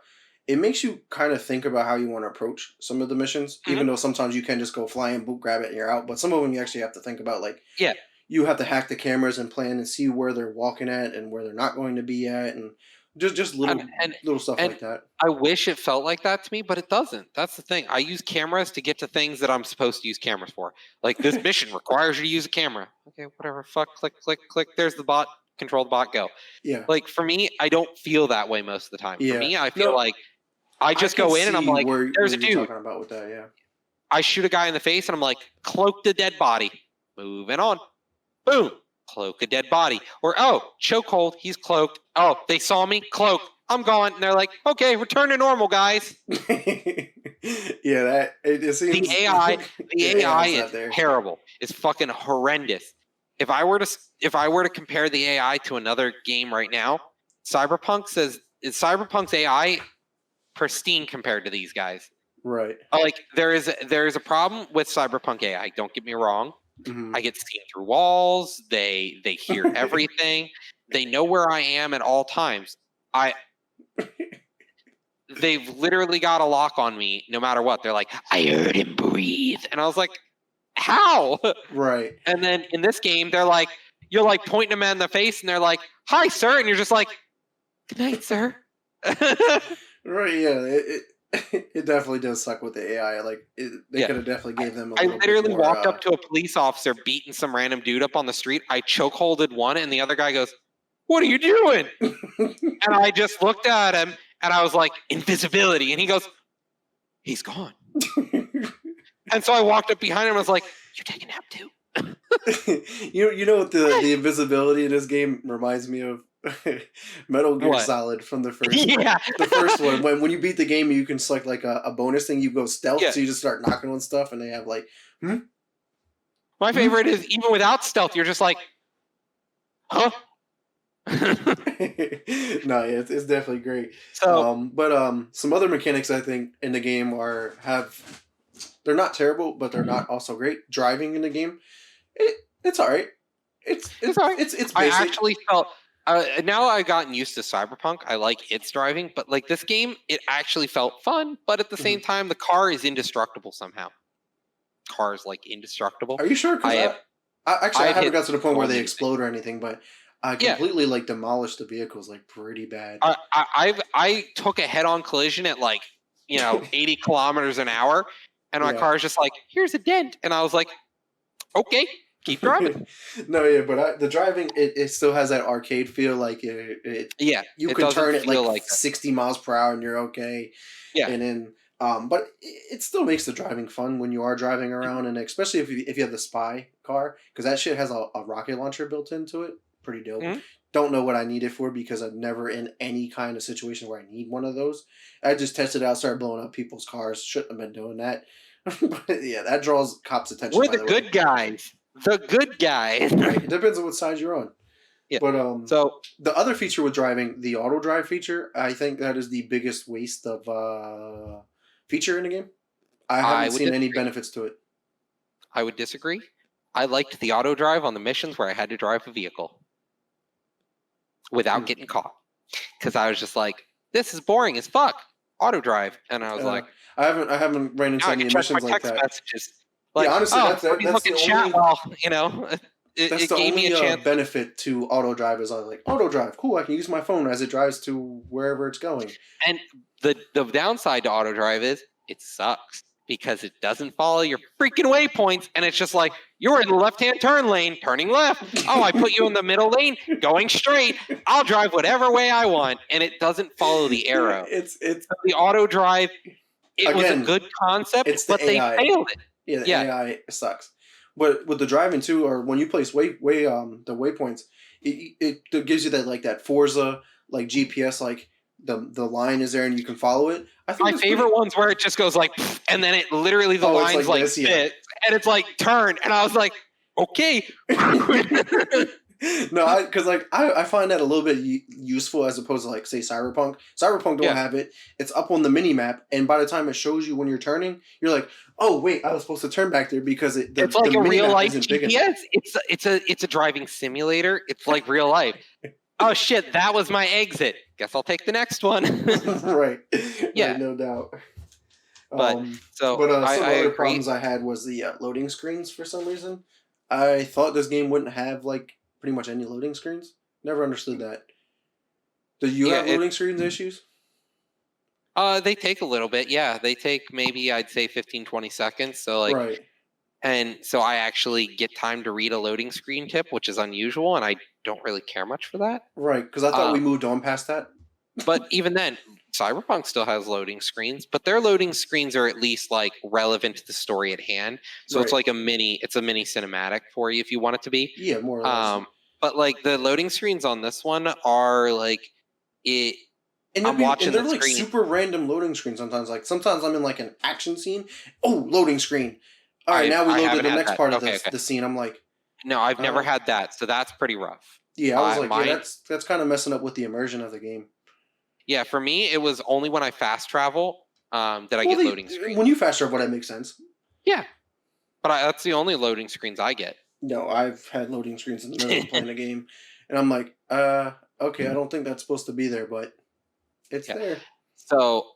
it makes you kind of think about how you want to approach some of the missions, Mhm. even though sometimes you can just go fly and boot grab it and you're out. But some of them you actually have to think about like Yeah, you have to hack the cameras and plan and see where they're walking at and where they're not going to be at and just little little stuff and like that. I wish it felt like that to me, but it doesn't. That's the thing. I use cameras to get to things that I'm supposed to use cameras for. Like this mission requires you to use a camera. Okay, whatever. Fuck, click, click, click. There's the bot. Control the bot. Go. Yeah. Like for me, I don't feel that way most of the time. For Yeah. me, I feel No, like I I just can go in and I'm see like, there's where a you're dude. talking about with that, yeah. I shoot a guy in the face and I'm like, cloak the dead body. Moving on. Boom. Cloak a dead body. Or, oh, chokehold. He's cloaked. Oh, they saw me. Cloak. I'm gone. And they're like, okay, return to normal, guys. Yeah, that it seems The AI, the AI AI's not is there. terrible. It's fucking horrendous. If I were to compare the AI to another game right now, Cyberpunk's AI pristine compared to these guys. Right. Like there is a problem with Cyberpunk AI. Don't get me wrong. Hmm. I get seen through walls. They hear everything. They know where I am at all times. They've literally got a lock on me no matter what. They're like, I heard him breathe, and I was like, how? Right. And then in this game, they're like, you're like pointing them in the face, and they're like, hi, sir, and you're just like, good night, sir. Right. Yeah. It definitely does suck with the AI. Like they Yeah. could have definitely gave them a I little bit literally more, walked up to a police officer beating some random dude up on the street. I chokeholded one, and the other guy goes, what are you doing? And I just looked at him, and I was like, invisibility. And he goes, he's gone. And so I walked up behind him and was like, you take a nap too? You know what the invisibility in this game reminds me of? Metal Gear What? Solid from Yeah. the first one. When you beat the game, you can select like a bonus thing. You go stealth, Yeah. so you just start knocking on stuff, and they have like, My favorite is even without stealth, you're just like, huh? No, yeah, it's definitely great. So But some other mechanics I think in the game they're not terrible, but they're not also great. Driving in the game, it's all right. it's all right. It's I basic. actually felt now I've gotten used to Cyberpunk. I like its driving, but like this game, it actually felt fun. But at the same time, the car is indestructible somehow. Car is like indestructible. Are you sure? Because I I've haven't hit got to the point so where they many explode or anything, but I Yeah, completely like demolished the vehicles like pretty bad. I took a head-on collision at like 80 kilometers an hour, and my Yeah. car is just like, here's a dent, and I was like, okay, keep driving. No, yeah, but the driving it still has that arcade feel. Like Yeah, you it can doesn't turn it feel like like that. 60 miles per hour and you're okay. Yeah. And then but it still makes the driving fun when you are driving around, and especially if you have the spy car, because that shit has a rocket launcher built into it. Pretty dope. Mhm. Don't know what I need it for because I'm never in any kind of situation where I need one of those. I just tested it out, started blowing up people's cars. Shouldn't have been doing that. But yeah, that draws cops' attention. We're By the the way. good guys. The good guys. Right? It depends on what side you're on. Yeah. But So the other feature with driving, the auto drive feature, I think that is the biggest waste of feature in the game. I haven't would seen any disagree. benefits to it. I would disagree. I liked the auto drive on the missions where I had to drive a vehicle without getting caught, because I was just like, this is boring as fuck. Auto drive, and I was like, I haven't ran into now I any can check my missions like text that. messages. Like, honestly, oh, that's looking the chat only while that's it the gave me only a chance. benefit to auto drive is I was like auto drive, cool. I can use my phone as it drives to wherever it's going. And the downside to auto drive is it sucks because it doesn't follow your freaking waypoints, and it's just like, you're in the left-hand turn lane, turning left. Oh, I put you in the middle lane, going straight. I'll drive whatever way I want, and it doesn't follow the arrow. It's The auto drive. It was a Again, good concept, it's the but they AI. failed it. Yeah, the Yeah. AI sucks. But with the driving too, or when you place the waypoints, it gives you that like that Forza like GPS, like the line is there and you can follow it. I think My that's favorite pretty- one's where it just goes like, and then it literally the Oh, it's lines like like this, yeah. fit, and it's like turn, and I was like, okay. No, because I find that a little bit useful as opposed to like say Cyberpunk. Cyberpunk don't Yeah. have it. It's up on the mini map, and by the time it shows you when you're turning, you're like, oh wait, I was supposed to turn back there because It's like the a mini real map life isn't big enough. GPS. It's a driving simulator. It's like real life. Oh shit, that was my exit. Guess I'll take the next one. Right. Yeah. Right, no doubt. But so But I some other agree. problems I had was the loading screens for some reason. I thought this game wouldn't have like pretty much any loading screens. Never understood that. Do you have loading screens issues? They take a little bit. Yeah, they take maybe I'd say 15, 20 seconds. So like, Right. and so I actually get time to read a loading screen tip, which is unusual, and I don't really care much for that. Right, because I thought we moved on past that. But even then, Cyberpunk still has loading screens, but their loading screens are at least like relevant to the story at hand. So it's Right. like a mini cinematic for you if you want it to be. Yeah, more or less. But like the loading screens on this one are like it. And I'm watching they're the like screen. super random loading screens sometimes. Like sometimes I'm in like an action scene. Oh, loading screen. All right, now we I load to haven't the had next that. part of Okay, okay. the scene. I'm like, No, I've never Oh. had that, so that's pretty rough. yeah, I was like, mine- yeah, that's kind of messing up with the immersion of the game. Yeah, for me, it was only when I fast travel that I get loading screens. When you fast travel, that makes sense. Yeah, but that's the only loading screens I get. No, I've had loading screens in the middle of playing a game, and I'm like, okay, I don't think that's supposed to be there, but it's Yeah. there. So,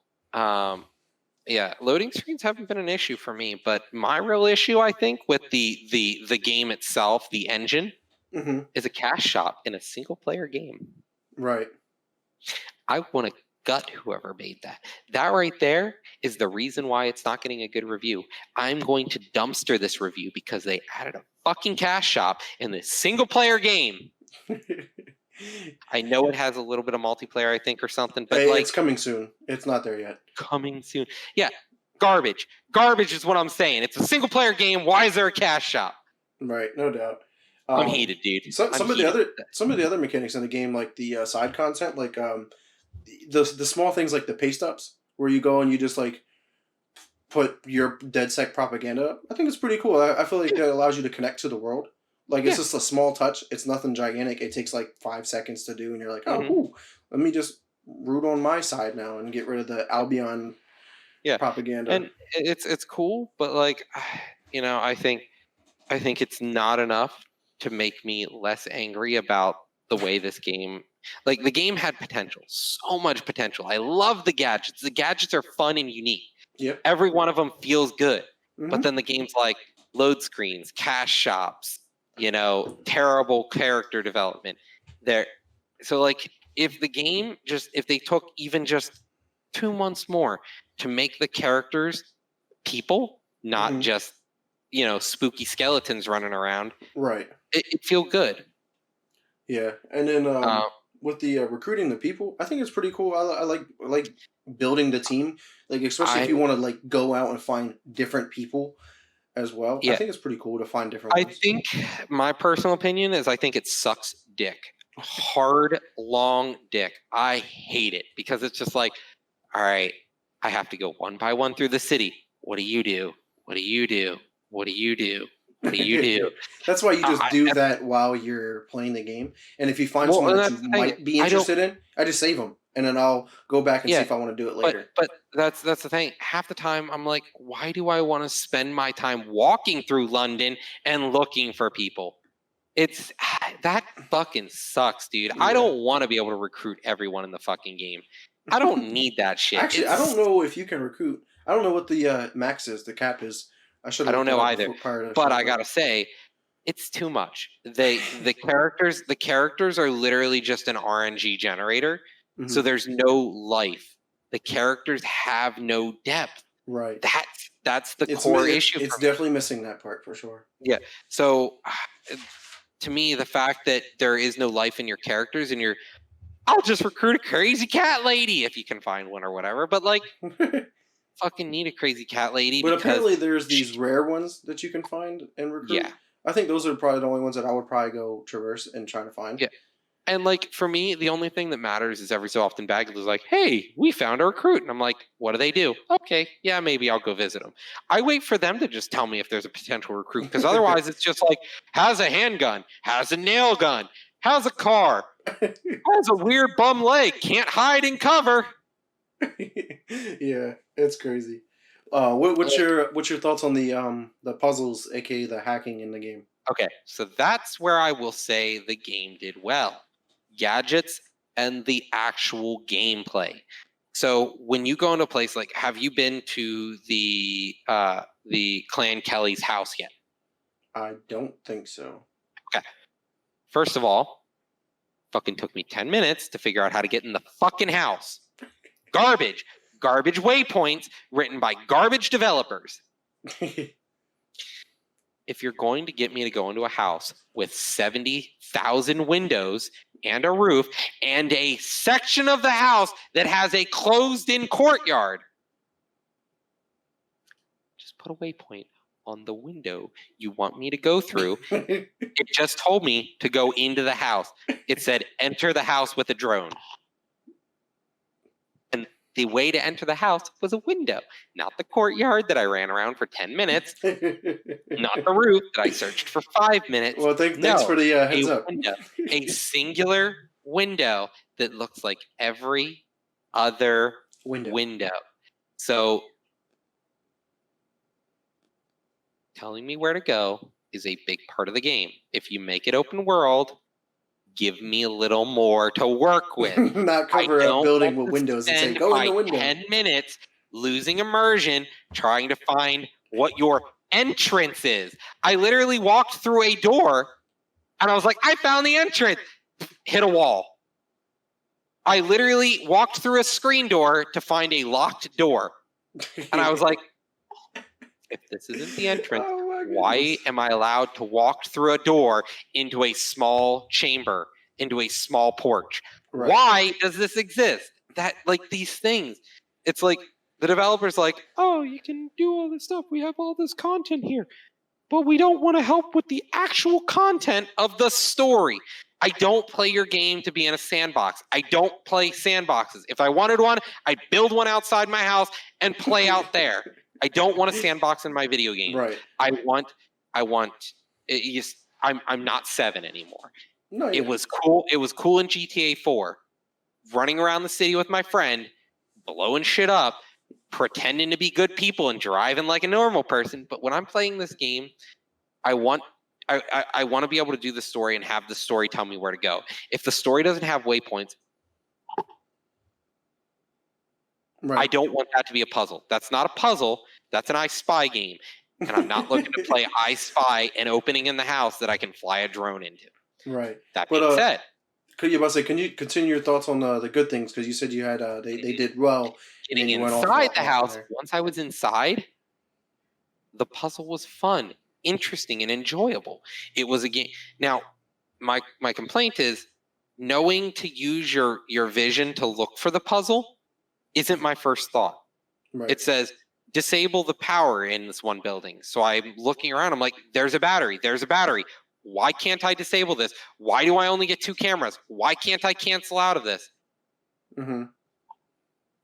yeah, loading screens haven't been an issue for me, but my real issue, I think, with the game itself, the engine, Hmm. is a cash shop in a single player game. Right. I want to gut whoever made that. That right there is the reason why it's not getting a good review. I'm going to dumpster this review because they added a fucking cash shop in this single player game. I know it has a little bit of multiplayer, I think, or something, but Hey, like it's coming soon. It's not there yet. coming soon. Yeah, garbage. Garbage is what I'm saying. It's a single player game. Why is there a cash shop? Right, no doubt. I'm heated, dude. Some I'm some of the heated. other mechanics in the game, like the side content, like the small things like the paste ups, where you go and you just like put your DedSec propaganda up. I think it's pretty cool. I feel like Yeah, that allows you to connect to the world. Like it's yeah. just a small touch. It's nothing gigantic. It takes like 5 seconds to do, and you're like, oh, Hmm. cool. Let me just root on my side now and get rid of the Albion Yeah, propaganda. and it's cool, but like, I think it's not enough to make me less angry about the way this game. Like the game had potential, so much potential. I love the gadgets. The gadgets are fun and unique. Yep. Every one of them feels good. But Hmm. then the game's like load screens, cash shops, terrible character development. There, so like if they took even just 2 months more to make the characters people, not Hmm. just spooky skeletons running around, Right. it feel good. Yeah. And then Uh, with the recruiting the people, I think it's pretty cool. I like building the team, like especially if I you want to like go out and find different people as well. I Yeah, think it's pretty cool to find different I ones. think my personal opinion is I think it sucks dick. Hard, long dick. I hate it because it's just like, all right, I have to go one by one through the city. What do you do? What do you do? What do you do? What do you do? That's why you just I, do that while you're playing the game. And if you find well, someone and that that's you the thing. might be I don't. interested in, I just save them, and then I'll go back and see Yeah, if I want to do it but later. but that's the thing. Half the time, I'm like, why do I want to spend my time walking through London and looking for people? It's that fucking sucks, dude. I Yeah. don't want to be able to recruit everyone in the fucking game. I don't need that shit. Actually, I don't know if you can recruit. I don't know what the max is. The cap is. I should I have don't looked that know up either. before prior to But showing I up. gotta say, it's too much. The characters are literally just an RNG generator. So Hmm. there's no life. The characters have no depth. Right. That's the It's core issue it's for me. definitely missing that part for sure. Yeah. So to me, the fact that there is no life in your characters and I'll just recruit a crazy cat lady if you can find one or whatever. But like, fucking need a crazy cat lady But because apparently, there's these she, rare ones that you can find and recruit. yeah, I think those are probably the only ones that I would probably go traverse and try to find. yeah. And like for me, the only thing that matters is every so often Baggles is like, "Hey, we found a recruit," and I'm like, "What do they do?" Okay, yeah, maybe I'll go visit them. I wait for them to just tell me if there's a potential recruit because otherwise, it's just like, has a handgun, has a nail gun, has a car, has a weird bum leg, can't hide in cover. Yeah, it's crazy. What's your thoughts on the puzzles, aka the hacking in the game? Okay, so that's where I will say the game did well. Gadgets and the actual gameplay. So when you go into a place like, have you been to the Clan Kelly's house yet? I don't think so. Okay. First of all, fucking took me 10 minutes to figure out how to get in the fucking house. Garbage. Garbage waypoints written by garbage developers. If you're going to get me to go into a house with 70,000 windows and a roof and a section of the house that has a closed-in courtyard, just put a waypoint on the window you want me to go through. It just told me to go into the house. It said, enter the house with a drone. And the way to enter the house was a window, not the courtyard that I ran around for 10 minutes, not the roof that I searched for 5 minutes. Well, thanks for the heads up. Window, a singular window that looks like every other window. So telling me where to go is a big part of the game. If you make it open world, give me a little more to work with. Not cover a building with windows and say, go in the window. 10 minutes losing immersion trying to find what your entrance is. I literally walked through a door and I was like, I found the entrance. Hit a wall. I literally walked through a screen door to find a locked door. And I was like, if this isn't the entrance, why am I allowed to walk through a door into a small chamber, into a small porch? Right. Why does this exist? That, like, these things. It's like the developer's like, oh, you can do all this stuff. We have all this content here. but we don't want to help with the actual content of the story. I don't play your game to be in a sandbox. I don't play sandboxes. If I wanted one, I'd build one outside my house and play out there. I don't want a sandbox in my video game. Right. I'm not 7 anymore. No, yeah. It was cool. It was cool in GTA 4, running around the city with my friend, blowing shit up, pretending to be good people and driving like a normal person. But when I'm playing this game, I want to be able to do the story and have the story tell me where to go. If the story doesn't have waypoints, Right. I don't want that to be a puzzle. That's not a puzzle. That's an I Spy game. And I'm not looking to play I Spy and opening in the house that I can fly a drone into. Right. That being said, can you continue your thoughts on the good things? Because you said you had they did well. Getting inside the house, once I was inside, the puzzle was fun, interesting, and enjoyable. It was a game. Now, my complaint is knowing to use your vision to look for the puzzle isn't my first thought. Right. It says disable the power in this one building. So I'm looking around. I'm like, there's a battery. There's a battery. Why can't I disable this? Why do I only get 2 cameras? Why can't I cancel out of this? Mm-hmm.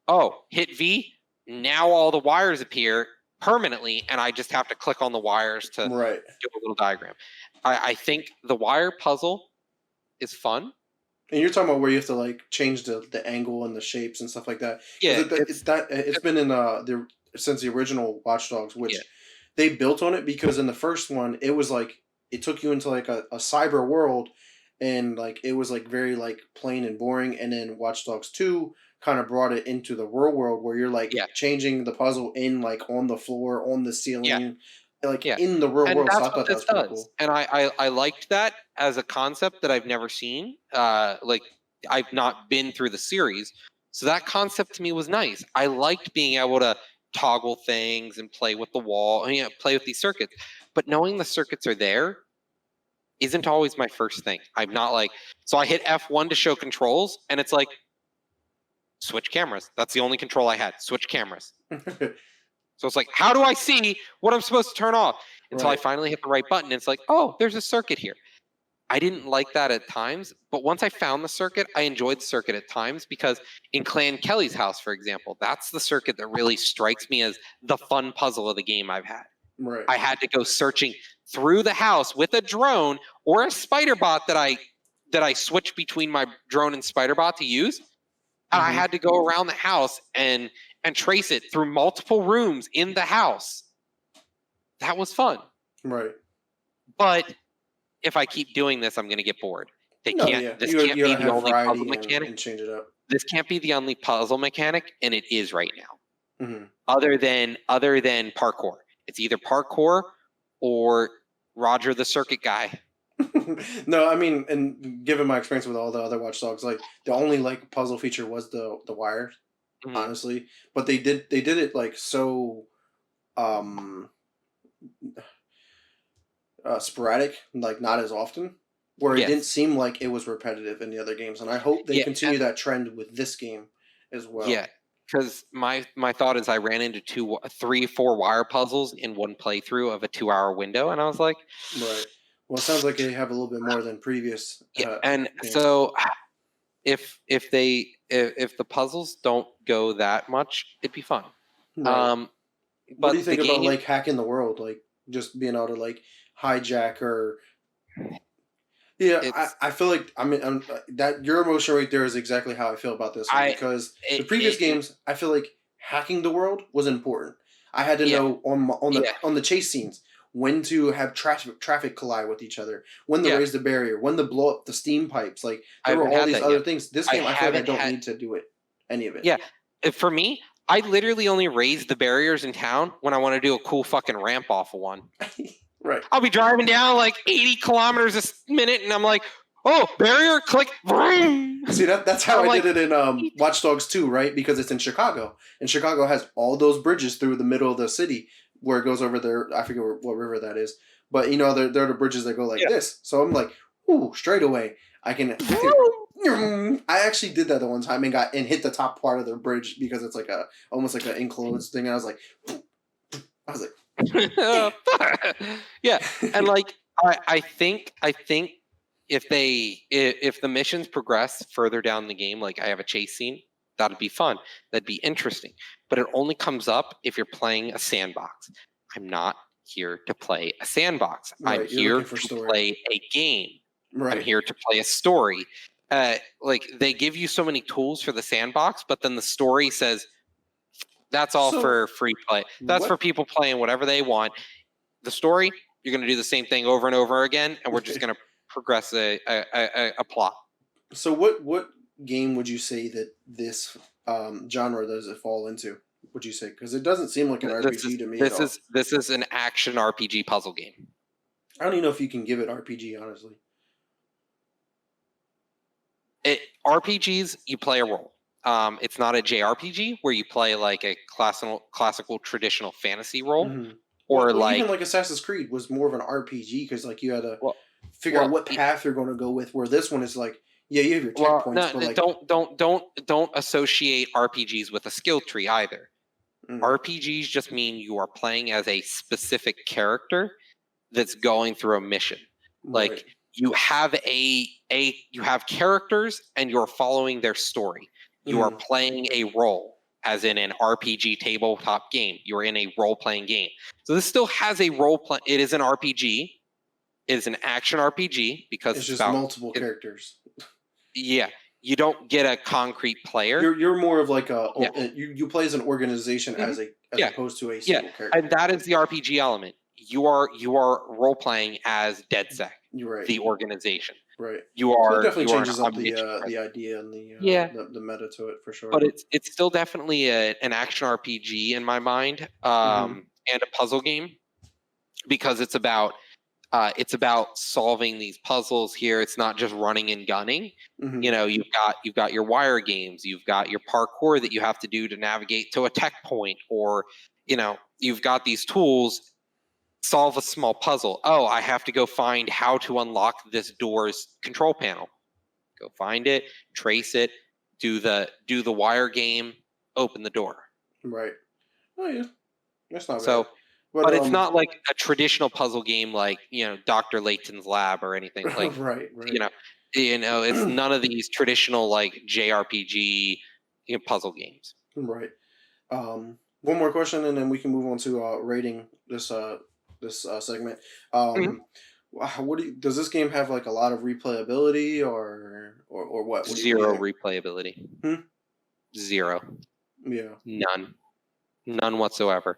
Oh, hit V. Now all the wires appear permanently, and I just have to click on the wires to do a little diagram. I think the wire puzzle is fun. And you're talking about where you have to like change the angle and the shapes and stuff like that. Yeah, it's been in since the original Watch Dogs, which they built on it, because in the first one it was like it took you into like a cyber world, and like it was like very like plain and boring. And then Watch Dogs 2 kind of brought it into the real world where you're like changing the puzzle in like on the floor, on the ceiling. Like in the real world. So I thought that was pretty cool. And I liked that as a concept that I've never seen. Like I've not been through the series. So that concept to me was nice. I liked being able to toggle things and play with the wall and play with these circuits. But knowing the circuits are there isn't always my first thing. I'm not like, so I hit F1 to show controls, and it's like, switch cameras. That's the only control I had. Switch cameras. So it's like, how do I see what I'm supposed to turn off? Until I finally hit the right button. It's like, oh, there's a circuit here. I didn't like that at times, but once I found the circuit, I enjoyed the circuit at times, because in Clan Kelly's house, for example, that's the circuit that really strikes me as the fun puzzle of the game I've had. Right. I had to go searching through the house with a drone or a spider bot that I switched between my drone and spider bot to use. And I had to go around the house and trace it through multiple rooms in the house. That was fun. Right. But if I keep doing this, I'm going to get bored. This can't be the only puzzle mechanic. And change it up. This can't be the only puzzle mechanic, and it is right now. Mm-hmm. Other than parkour. It's either parkour or Roger the Circuit Guy. No, I mean, and given my experience with all the other Watch Dogs, like the only like puzzle feature was the wires, honestly. But they did it like so sporadic, like not as often, where it didn't seem like it was repetitive in the other games. And I hope they continue that trend with this game as well. Yeah. Because my thought is I ran into 3, 4 wire puzzles in one playthrough of a 2-hour window, and I was like, right. Well, it sounds like they have a little bit more than previous. And so, if the puzzles don't go that much, it'd be fun. Right. But what do you think about like hacking the world, like just being able to like hijack or? Yeah, I feel like that your emotion right there is exactly how I feel about this one, because the previous games I feel like hacking the world was important. I had to know on the chase scenes when to have traffic collide with each other, when to raise the barrier, when to blow up the steam pipes. Like there were all these other things. This game I feel like I don't need to do any of it. Yeah, for me, I literally only raise the barriers in town when I want to do a cool fucking ramp off of one. Right. I'll be driving down like 80 kilometers a minute, and I'm like, oh, barrier, click, vroom. See, that's how I did it in Watch Dogs 2, right? Because it's in Chicago. And Chicago has all those bridges through the middle of the city where it goes over there. I forget what river that is. But, they're the bridges that go like this. So I'm like, ooh, straight away. I actually did that the one time and hit the top part of the bridge because it's like almost like an enclosed thing. And I was like, Yeah, and like I think if the missions progress further down the game, like I have a chase scene, that'd be fun. That'd be interesting. But it only comes up if you're playing a sandbox. I'm not here to play a sandbox. I'm Right. You're here looking for to story. play a game. I'm Right. here to play a story. Like they give you so many tools for the sandbox, but then the story says that's all So, for free play. That's for what? people playing whatever they want. The story, you're going to do the same thing over and over again, and we're just going to progress a plot. So what game would you say that this genre does it fall into? Would you say, because it doesn't seem like an RPG to me at all? This is an action RPG puzzle game. I don't even know if you can give it RPG, honestly. RPGs, you play a role. It's not a JRPG where you play like a classical traditional fantasy role, Mm-hmm. or Well, like even like Assassin's Creed was more of an RPG because like you had to well, figure out well, what path you're going to go with. Where this one is like, yeah, you have your well, checkpoints, no, but like, don't associate RPGs with a skill tree either. mm, RPGs just mean you are playing as a specific character that's going through a mission. Like right. you have you have characters and you're following their story. You are playing a role, as in an RPG tabletop game. You're in a role playing game. So this still has a role play. It is an RPG. It is an action RPG because It's it's just about multiple characters. yeah. You don't get a concrete player. You're more of like a Yeah. you play as an organization Mhm. as Yeah. opposed to a single character. And that is the RPG element. You are role playing as DedSec, You're right. the organization. Right. You So are it definitely you are an changes up omniscient the presence. idea and the Yeah. the meta to it for sure. But it's still definitely an action RPG in my mind, Mhm. and a puzzle game because it's about solving these puzzles here. It's not just running and gunning. Mhm. You know, you've got your wire games, you've got your parkour that you have to do to navigate to a tech point, or you know, you've got these tools. Solve a small puzzle. Oh, I have to go find how to unlock this door's control panel. Go find it, trace it, do the wire game, open the door. Right. Oh yeah. That's not So bad. but it's not like a traditional puzzle game like, you know, Dr. Layton's Lab or anything like right. you know, it's none of these traditional like JRPG, you know, puzzle games. Right. One more question, and then we can move on to rating this segment. What does this game have like a lot of replayability or what? What do you Zero think? replayability. Zero. Yeah. None whatsoever.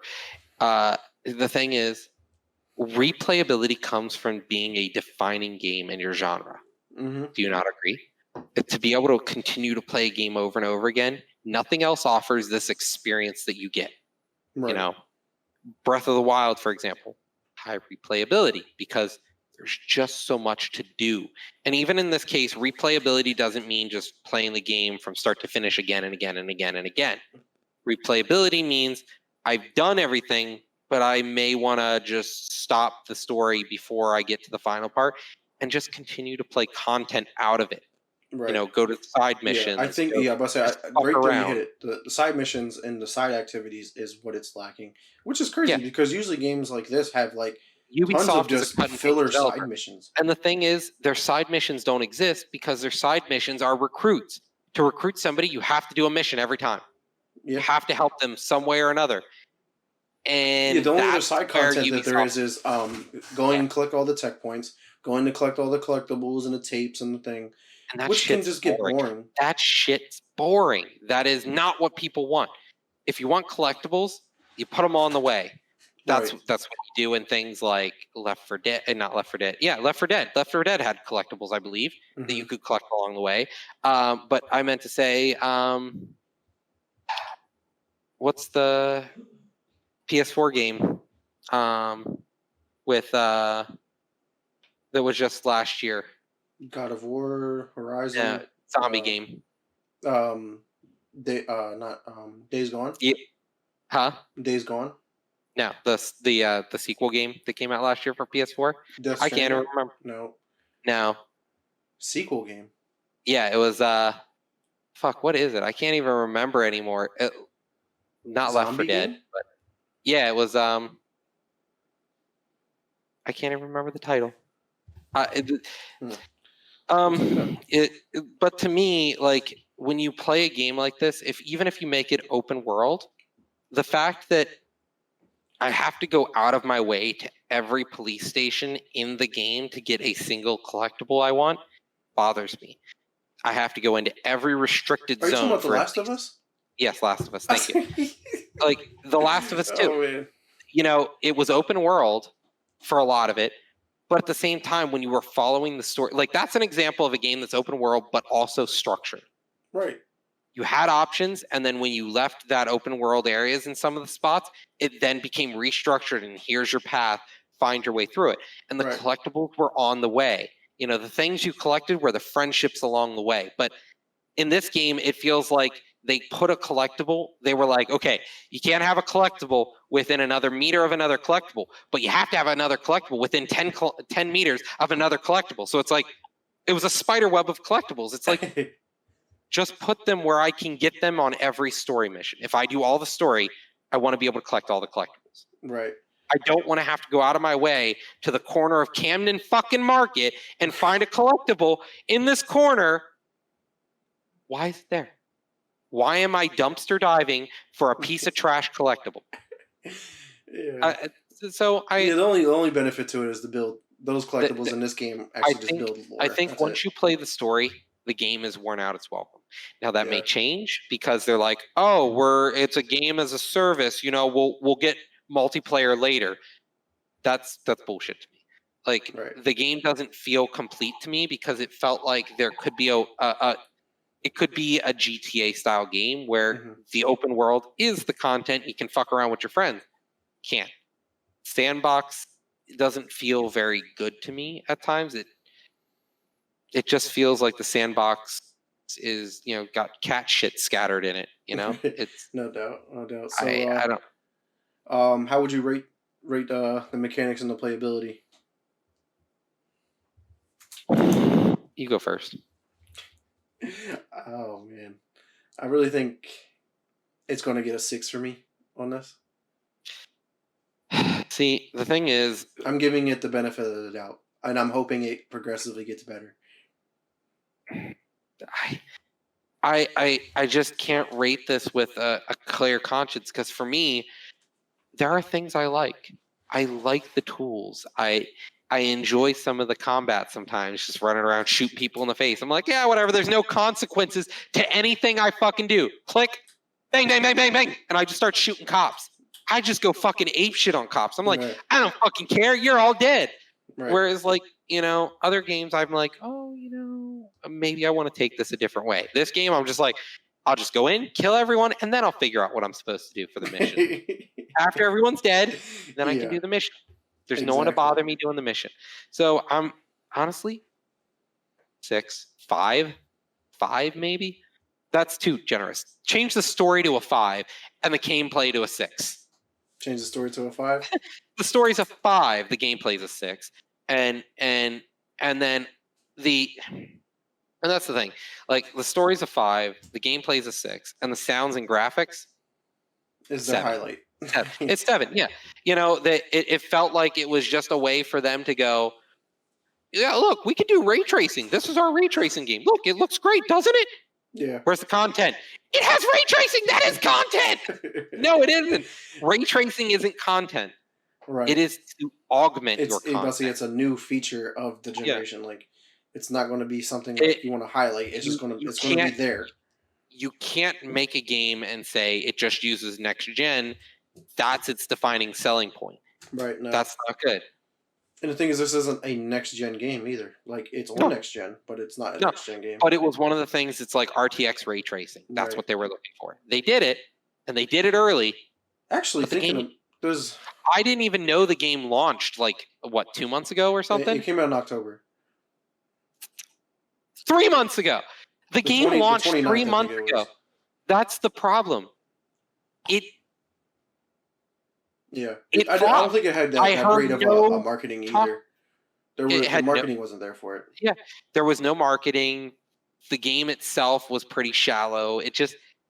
The thing is, replayability comes from being a defining game in your genre. Mm-hmm. Do you not agree? To be able to continue to play a game over and over again, nothing else offers this experience that you get. Right. You know, Breath of the Wild, for example, high replayability because there's just so much to do. And even in this case, replayability doesn't mean just playing the game from start to finish again and again and again and again. Replayability means I've done everything, but I may want to just stop the story before I get to the final part and just continue to play content out of it. Right. You know, go to side missions. Yeah, I think but say right there you hit it. The side missions and the side activities is what it's lacking, which is crazy because usually games like this have like tons of just filler side missions. And the thing is, their side missions don't exist because their side missions are recruits. To recruit somebody, you have to do a mission every time. Yeah. You have to help them some way or another. And the only other side content that there is going and collect all the tech points, going to collect all the collectibles and the tapes and the thing. And that which can just get boring. That shit's boring. That is not what people want. If you want collectibles, you put them on the way. That's what you do in things like Left 4 Dead, and not Left 4 Dead. Yeah, Left 4 Dead. Left 4 Dead had collectibles, I believe, that you could collect along the way. But I meant to say, what's the PS4 game with that was just last year? God of War, Horizon. Yeah, zombie game. Days Gone. Yeah. Huh? Days Gone. No, the sequel game that came out last year for PS4. I can't remember. No. Sequel game. Yeah, it was fuck. What is it? I can't even remember anymore. Not Left 4 Dead, but yeah, it was I can't even remember the title. Hmm. But to me, like when you play a game like this, even if you make it open world, the fact that I have to go out of my way to every police station in the game to get a single collectible I want bothers me. I have to go into every restricted Are you talking zone about The for Last of Us? Yes, Last of Us. Thank you. Like The Last of Us 2. Oh man. You know, it was open world for a lot of it, but at the same time, when you were following the story, like that's an example of a game that's open world but also structured. Right. You had options, and then when you left that open world areas in some of the spots, it then became restructured, and here's your path, find your way through it. And the Right. collectibles were on the way. You know, the things you collected were the friendships along the way. But in this game, it feels like they put a collectible. They were like, okay, you can't have a collectible within another meter of another collectible, but you have to have another collectible within 10 meters of another collectible. So it's like, it was a spider web of collectibles. It's like, just put them where I can get them on every story mission. If I do all the story, I want to be able to collect all the collectibles. Right. I don't want to have to go out of my way to the corner of Camden fucking Market and find a collectible in this corner. Why is it there? Why am I dumpster diving for a piece of trash collectible? Yeah. The only benefit to it is to build those collectibles in this game. Actually, just build lore. I think That's once you play the story, the game is worn out its welcome. Now that may Yeah. change because they're like, oh, it's a game as a service. You know, we'll get multiplayer later. That's bullshit to me. Like Right. the game doesn't feel complete to me because it felt like there could be it could be a GTA style game where Mhm. the open world is the content. You can fuck around with your friends. Can't. Sandbox doesn't feel very good to me at times. It just feels like the sandbox is, you know, got cat shit scattered in it. You know, it's no doubt. So I don't. how would you rate the mechanics and the playability? You go first. Oh man, I really think it's going to get a 6 for me on this. See, the thing is, I'm giving it the benefit of the doubt, and I'm hoping it progressively gets better. I just can't rate this with a clear conscience because for me, there are things I like. I like the tools. I enjoy some of the combat sometimes, just running around shooting people in the face. I'm like, yeah, whatever. There's no consequences to anything I fucking do. Click, bang, bang, bang, bang, bang, and I just start shooting cops. I just go fucking ape shit on cops. I'm like, Right. I don't fucking care. You're all dead. Right. Whereas, like, you know, other games, I'm like, oh, you know, maybe I want to take this a different way. This game, I'm just like, I'll just go in, kill everyone, and then I'll figure out what I'm supposed to do for the mission. After everyone's dead, then I can do the mission. There's no one to bother me doing the mission. So I'm honestly 6, 5 maybe. That's too generous. Change the story to a 5 and the gameplay to a 6. Change the story to a 5. The story's a 5. The gameplay's a 6. And then and that's the thing. Like the story's a 5, the gameplay's a 6, and the sounds and graphics is the highlight. It's 7, yeah. You know, it felt like it was just a way for them to go, yeah, look, we could do ray tracing. This is our ray tracing game. Look, it looks great, doesn't it? Yeah. Where's the content? It has ray tracing. That is content. No, it isn't. Ray tracing isn't content. Right. It is to augment your content. It's a new feature of the generation. Yeah. Like, it's not going to be something that you want to highlight. It's just going to be there. You can't make a game and say it just uses next gen. That's its defining selling point. Right. No. That's not good. And the thing is, this isn't a next gen game either. Like, it's on next gen, but it's not a next gen game. But it was one of the things. It's like RTX ray tracing. That's what they were looking for. They did it, and they did it early. Actually, I didn't even know the game launched 2 months ago or something. It came out in October. 3 months ago. The game launched 3 months ago. That's the problem. Yeah, I don't think it had that great of a marketing either. The marketing wasn't there for it. Yeah, there was no marketing. The game itself was pretty shallow. It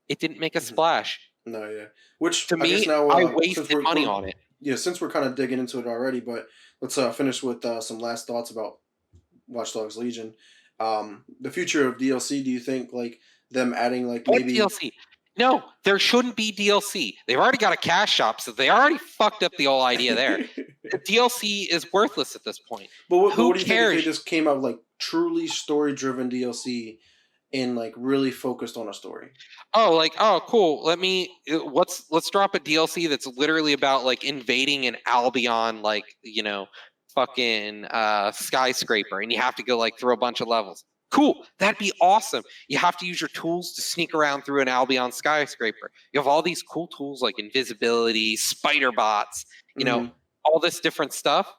didn't make a splash. No, yeah. Which to me, I wasted money on it. Yeah, since we're kind of digging into it already, but let's finish with some last thoughts about Watch Dogs Legion. The future of DLC. Do you think like them adding like What maybe? DLC? No, there shouldn't be DLC. They've already got a cash shop, so they already fucked up the whole idea there. The DLC is worthless at this point. But Who what do you think if they cares? just came out like truly story driven DLC and like really focused on a story? Oh, like, oh, cool. Let's drop a DLC that's literally about like invading an Albion, like, fucking skyscraper, and you have to go like through a bunch of levels. Cool, that'd be awesome. You have to use your tools to sneak around through an Albion skyscraper. You have all these cool tools like invisibility, spider bots, Hmm. all this different stuff.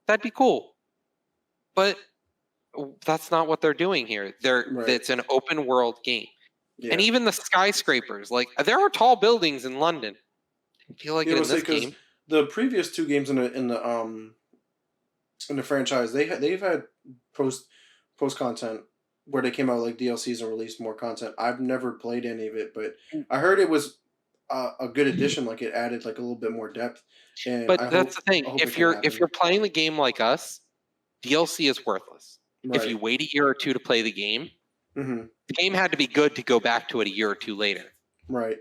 That'd be cool. But that's not what they're doing here. Right. It's an open world game. And Yeah. even the skyscrapers, like there are tall buildings in London. I feel like Yeah, it we'll in say this because game. the previous two games in the franchise, they've had post post content where they came out with, like DLCs and released more content. I've never played any of it, but I heard it was a good addition. Like it added like a little bit more depth, and But that's the thing. I hope it If can you're happen. playing the game like us, DLC is worthless. If Right. you wait a year or two to play Hmm. the game had to be good to go back to it a year or two later. Right.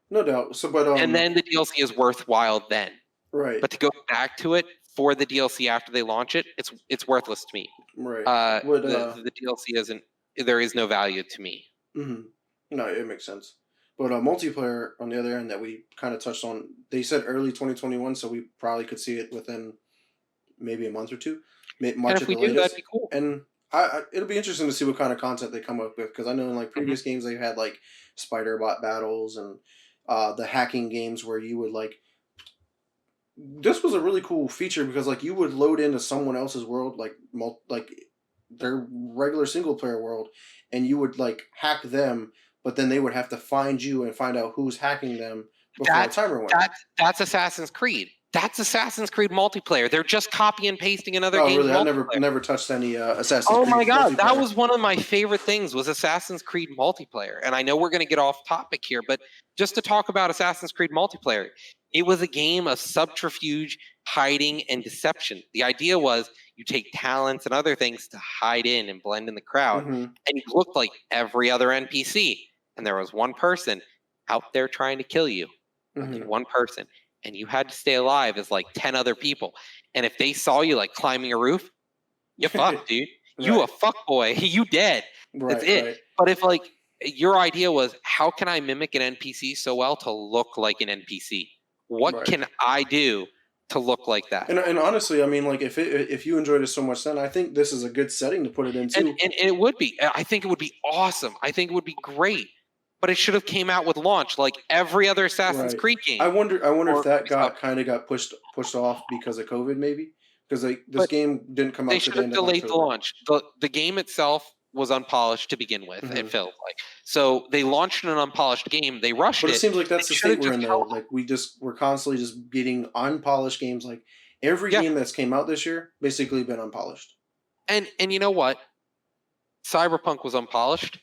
No doubt. So, but And then the DLC is worthwhile then. right. But to go back to it for the DLC after they launch it, it's worthless to me. Right. Would The DLC isn't. There is no value to me. hmm No, it makes sense. But multiplayer on the other end that we kind of touched on, they said early 2021, so we probably could see it within maybe a month or two, And March if at we the do, that'd latest. be cool. And it'll be interesting to see what kind of content they come up with because I know in like Hmm. previous games they've had like spider bot battles and the hacking games where you would like. This was a really cool feature because like you would load into someone else's world like their regular single player world, and you would like hack them, but then they would have to find you and find out who's hacking them before a That's timer went. that's Assassin's Creed. That's Assassin's Creed multiplayer. They're just copy and pasting another Oh, game's really? I multiplayer. never touched any Assassin's Oh Creed my god, that multiplayer. was one of my favorite things was Assassin's Creed multiplayer. And I know we're going to get off topic here, but just to talk about Assassin's Creed multiplayer, it was a game of subterfuge, hiding, and deception. The idea was you take talents and other things to hide in and blend in the crowd, Hmm. and you looked like every other NPC. And there was one person out there trying to kill you, only Hmm. one person, and you had to stay alive as like 10 other people. And if they saw you like climbing a roof, you fucked, dude. You a Right. fuck boy. You dead. That's Right. it. Right. But if like your idea was how can I mimic an NPC so well to look like an NPC? What Right. can I do to look like that? And honestly, I mean, like if you enjoyed it so much, then I think this is a good setting to put it into. And it would be. I think it would be awesome. I think it would be great. But it should have came out with launch like every other Assassin's Right. Creed game. I wonder if Or that got pushed off because of COVID, maybe because this but game didn't come they out to should the have end of delayed the October. launch. The game itself was unpolished to begin with. It Hmm. felt like so they launched an unpolished game. They rushed But it it. seems like They that's the should state have we're just in though. held. Like we're constantly just getting unpolished games. Like every Yeah, game that's came out this year basically been unpolished. and you know what? Cyberpunk was unpolished,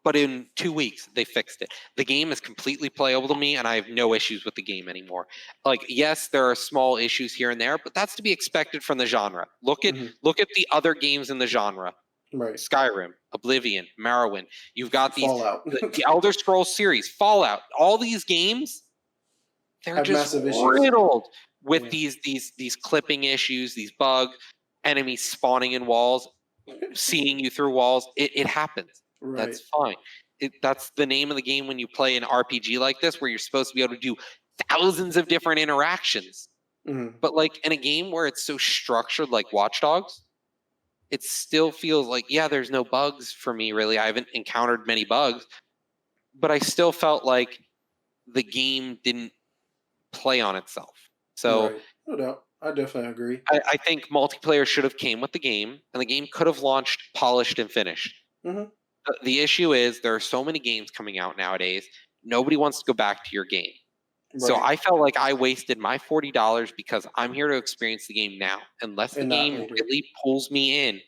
but in 2 weeks they fixed it. The game is completely playable to me, and I have no issues with the game anymore. Like, yes, there are small issues here and there, but that's to be expected from the genre. Hmm. Look at the other games in the genre: Right. Skyrim, Oblivion, Morrowind. You've got Fallout the Elder Scrolls series, Fallout. All these games, they're have just massive issues. riddled with Yeah. these clipping issues, these bugs, enemies spawning in walls, seeing you through walls. It happens. Right. That's fine. That's the name of the game when you play an RPG like this, where you're supposed to be able to do thousands of different interactions. Hmm. But like in a game where it's so structured, like Watch Dogs, it still feels like yeah, there's no bugs for me really. I haven't encountered many bugs, but I still felt like the game didn't play on itself. So Right. No doubt. I definitely agree. I think multiplayer should have came with the game, and the game could have launched polished and finished. Hmm. The issue is there are so many games coming out nowadays. Nobody wants to go back to your game. So Right. I felt like I wasted my $40 because I'm here to experience the game now. Unless the And not game later. really pulls me in,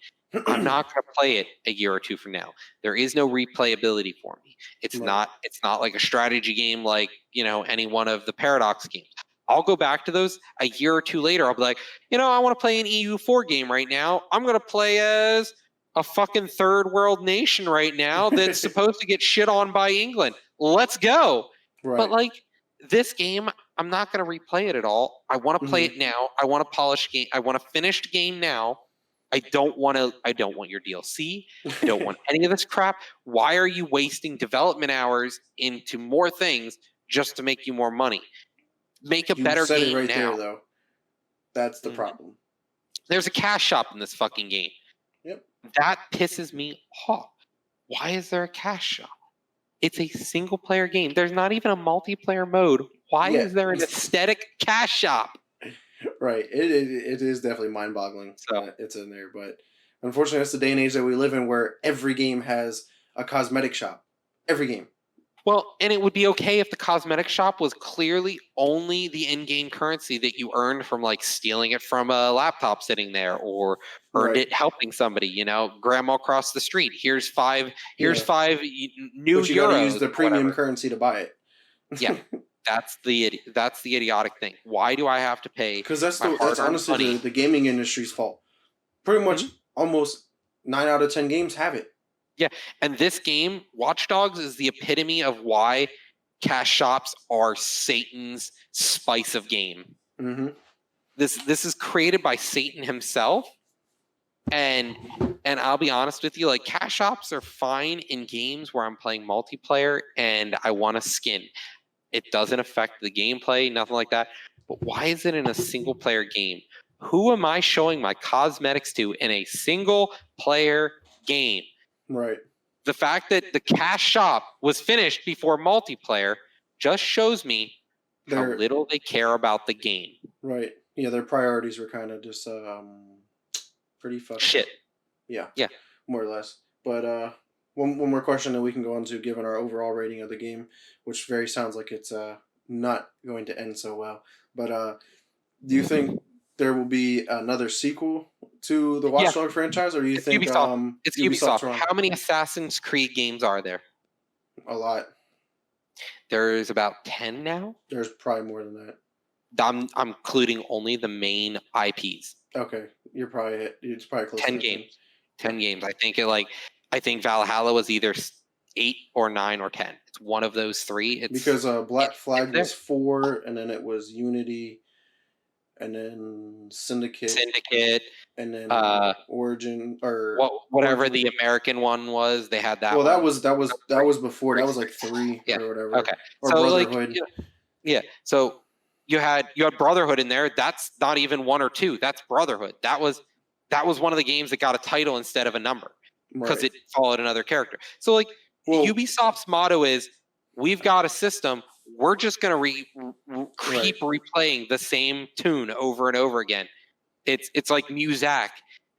I'm not going to play it a year or two from now. There is no replayability for me. It's Right. not like a strategy game like, any one of the Paradox games. I'll go back to those a year or two later. I'll be like, I want to play an EU4 game right now. I'm going to play as a fucking third world nation right now that's supposed to get shit on by England. Let's go. Right. But like this game, I'm not going to replay it at all. I want to play it now. I want a polished game. I want a finished game now. I don't want your DLC. I don't want any of this crap. Why are you wasting development hours into more things just to make you more money? Make a better said game it right now. there, though. That's the problem. There's a cash shop in this fucking game. Yep. That pisses me off. Why is there a cash shop? It's a single player game. There's not even a multiplayer mode. Why is there an aesthetic cash shop? Right. It is definitely mind-boggling. So it's in there, but unfortunately, that's the day and age that we live in, where every game has a cosmetic shop. Every game. Well, and it would be okay if the cosmetic shop was clearly only the in-game currency that you earned from like stealing it from a laptop sitting there, or earned it helping somebody. Grandma across the street. Here's five new euros. But you gotta use the premium currency to buy it. Yeah. That's the idiotic thing. Why do I have to pay? Because that's honestly the gaming industry's fault. Pretty much, almost 9 out of 10 games have it. Yeah, and this game, Watch Dogs, is the epitome of why cash shops are Satan's spice of game. Mm-hmm. This is created by Satan himself, and I'll be honest with you, like cash shops are fine in games where I'm playing multiplayer and I want a skin. It doesn't affect the gameplay, nothing like that. But why is it in a single player game? Who am I showing my cosmetics to in a single player game? Right. The fact that the cash shop was finished before multiplayer just shows me how little they care about the game. Right. Yeah, their priorities were kind of just pretty fucked shit. Up. Yeah. Yeah. More or less. But one more question that we can go on to, given our overall rating of the game, which very sounds like it's not going to end so well. But do you think there will be another sequel to the Watch Dogs franchise, or do you think Ubisoft? It's Ubisoft. How many Assassin's Creed games are there? A lot. There's about 10 now. There's probably more than that. I'm including only the main IPs. Okay, it's probably close. 10 games. 10 games. I think Valhalla was either 8 or 9 or 10. It's one of those three. Because Black Flag was 4, and then it was Unity, and then Syndicate, and then Origin, or whatever the American one was. They had that. Well, that was before. That was like 3 or whatever. Okay, or so Brotherhood. So you had Brotherhood in there. That's not even 1 or 2. That's Brotherhood. That was one of the games that got a title instead of a number because it followed another character. So Ubisoft's motto is, we've got a system. We're just going to keep replaying the same tune over and over again. It's like Muzak.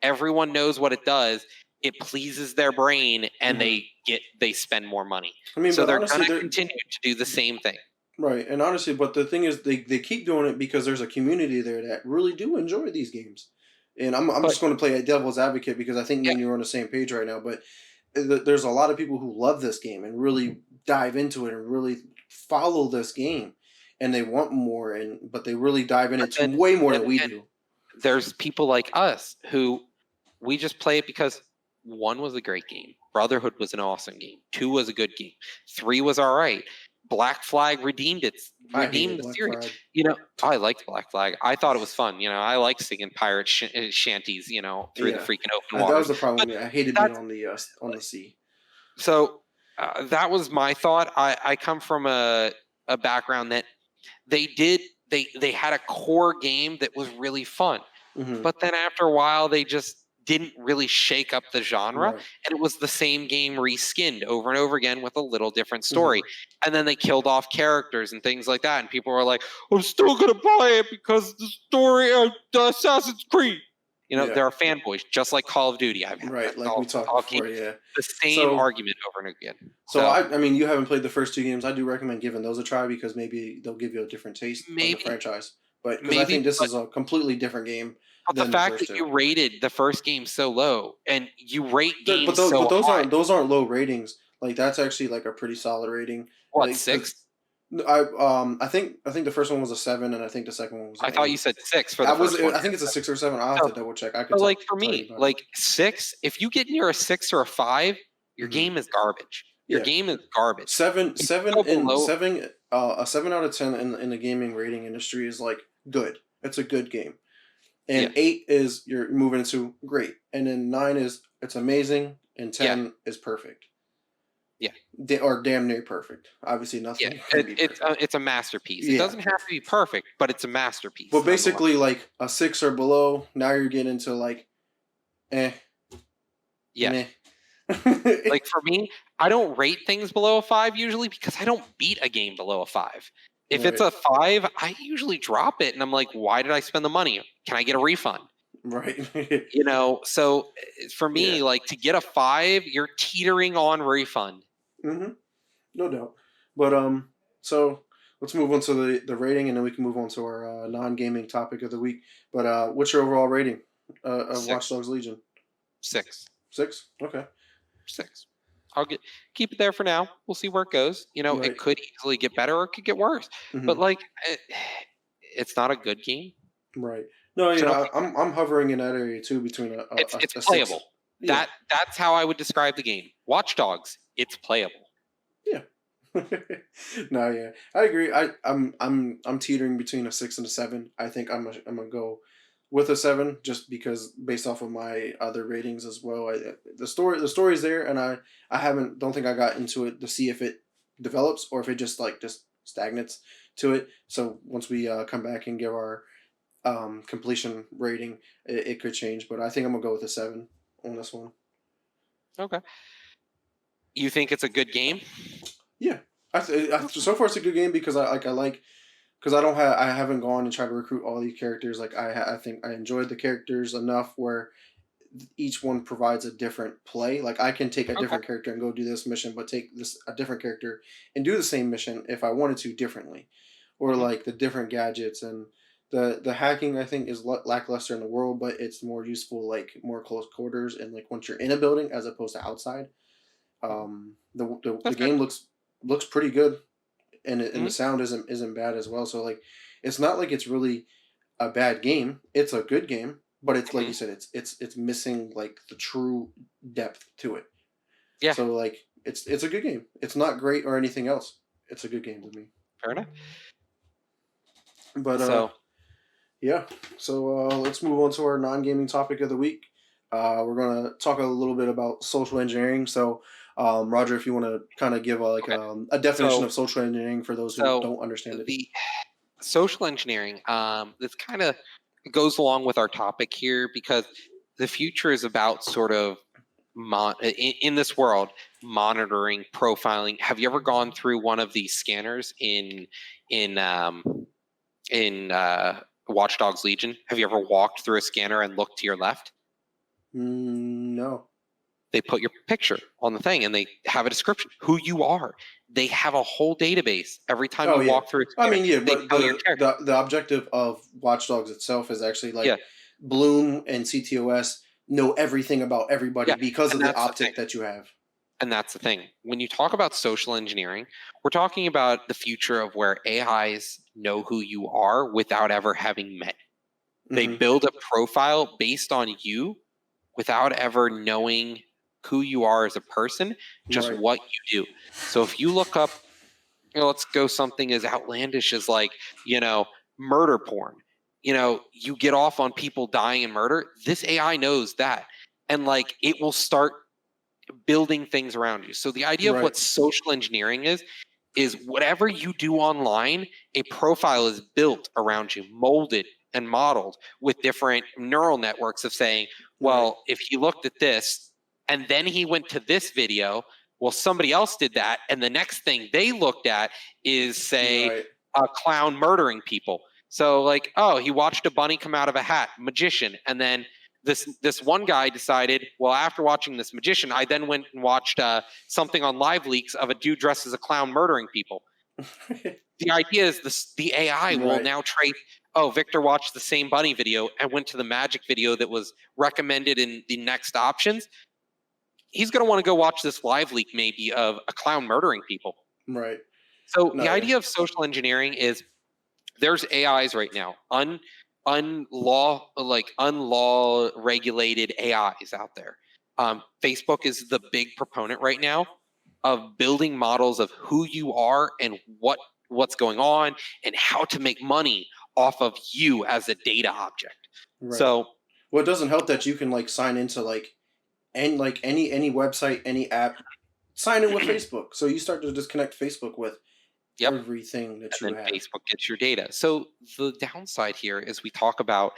Everyone knows what it does. It pleases their brain, and they spend more money. So they're going to continue to do the same thing. Right, and honestly, but the thing is, they keep doing it because there's a community there that really do enjoy these games. And I'm just going to play a devil's advocate because I think me and you are on the same page right now. But there's a lot of people who love this game and really dive into it and really follow this game, and they want more, but they really dive in it way more than we do. There's people like us who we just play it because 1 was a great game. Brotherhood was an awesome game. 2 was a good game. 3 was all right. Black Flag redeemed the series. I liked Black Flag. I thought it was fun. I liked singing pirate shanties. Through the freaking open water. That was the problem. I hated being on the sea. So that was my thought. I come from a background that they had a core game that was really fun, but then after a while they just didn't really shake up the genre, and it was the same game reskinned over and over again with a little different story. And then they killed off characters and things like that, and people were like, I'm still gonna buy it because the story of Assassin's Creed. There are fanboys, just like Call of Duty. I've had we talked before, the same argument over and again. So I mean, you haven't played the first 2 games. I do recommend giving those a try because maybe they'll give you a different taste of the franchise. But because I think this is a completely different game. But the fact that you rated the first game so low, and you rate games but those aren't low ratings. Like, that's actually like a pretty solid rating. What, 6? I think the first one was a 7, and I think the second one was I an thought 8. you said 6 for I the was first one. I think it's a 6 or 7. I'll have So, to double check. I could so like for tell you me, about it. like 6, if you get near a 6 or a 5, your Hmm. game is garbage. Your Yeah. game is garbage. Seven, If you seven, go in below, seven, a 7 out of 10 in the gaming rating industry is like good. It's a good game, yeah, and 8 is you're moving into great, and then 9 is it's amazing, and yeah, 10 is perfect, yeah, or damn near perfect. Obviously, yeah. nothing can be perfect. It's a masterpiece. It Yeah, doesn't have to be perfect, but it's a masterpiece but nonetheless. basically, like a 6 or below, now you're getting into like eh, Yeah. meh. Like for me, I don't rate things below a 5 usually because I don't beat a game below a 5. If it's Right, a 5, I usually drop it and I'm like, why did I spend the money? Can I get a refund? right. So for Yeah. me, like to get a 5, you're teetering on refund. Hmm. No doubt. But so let's move on to the rating, and then we can move on to our non-gaming topic of the week. But what's your overall rating of Watch 6, Dogs Legion? 6, 6. Okay. 6. I'll keep it there for now. We'll see where it goes. Right. It could easily get better or it could get worse. Hmm. But like, it's not a good game. Right. No, So yeah, no, I'm hovering in that area too, between it's a 6. playable. Yeah. That's how I would describe the game. Watch Dogs, it's playable. Yeah. No, yeah, I agree. I'm teetering between a 6 and a 7. I think I'm gonna go with a 7, just because based off of my other ratings as well. The story's there, and I haven't don't think I got into it to see if it develops or if it just stagnates to it. So once we come back and give our completion rating, it could change. But I think I'm gonna go with a 7 on this one. Okay. You think it's a good game? Yeah, so far it's a good game because I like because I haven't gone and tried to recruit all these characters. Like I think I enjoyed the characters enough where each one provides a different play. Like I can take a Okay. different character and go do this mission, but take this a different character and do the same mission if I wanted to differently, or Hmm. like the different gadgets and the hacking. I think is lackluster in the world, but it's more useful like more close quarters and like once you're in a building as opposed to outside. Hmm. The That's fair. game looks pretty good, and the Hmm. sound isn't bad as well. So like, it's not like it's really a bad game. It's a good game, but it's like Hmm. you said, it's missing like the true depth to it. Yeah, So like, it's a good game. It's not great or anything else. It's a good game to me. fair enough. But So, yeah. So let's move on to our non-gaming topic of the week. We're gonna talk a little bit about social engineering. So, Roger, if you want to kind of give okay. a definition So, of social engineering for those who so don't understand it. the social engineering, this kind of goes along with our topic here because the future is about sort of in this world monitoring, profiling. Have you ever gone through one of these scanners in in Watch Dogs Legion? Have you ever walked through a scanner and looked to your left? No. They put your picture on the thing and they have a description, who you are. They have a whole database. Every time Oh you yeah. walk through a I scanner, mean, yeah, they but tell your the character. the the objective of Watch Dogs itself is actually Yeah, like Bloom and CTOS know everything about everybody yeah. because And of the that's the thing. optic that you have. And that's the thing. When you talk about social engineering, we're talking about the future of where AIs know who you are without ever having met. They Hmm. build a profile based on you without ever knowing who you are as a person, just Right. what you do. So if you look up, let's go something as outlandish as like, you know, murder porn. You get off on people dying in murder. This AI knows that. And like it will start building things around you. So the idea of Right. what social engineering is whatever you do online, a profile is built around you, molded and modeled with different neural networks of saying, Right. well, if he looked at this and then he went to this video, well, somebody else did that. And the next thing they looked at is, say, Right. a clown murdering people. So, like, oh, he watched a bunny come out of a hat, magician. And then this one guy decided, well, after watching this magician, I then went and watched something on Live Leaks of a dude dressed as a clown murdering people. The idea is the AI will Right. now trace. Oh, Victor watched the same bunny video and went to the magic video that was recommended in the next options. He's going to want to go watch this live leak maybe of a clown murdering people. Right. So No, the yeah. idea of social engineering is there's AIs right now, unlaw regulated AIs out there. Facebook is the big proponent right now of building models of who you are and what's going on and how to make money off of you as a data object. Right. So, Well, it doesn't help that you can like sign into like any website, any app, sign in with Facebook. So you start to just connect Facebook with yep, everything that and you then have. Facebook gets your data. So the downside here is we talk about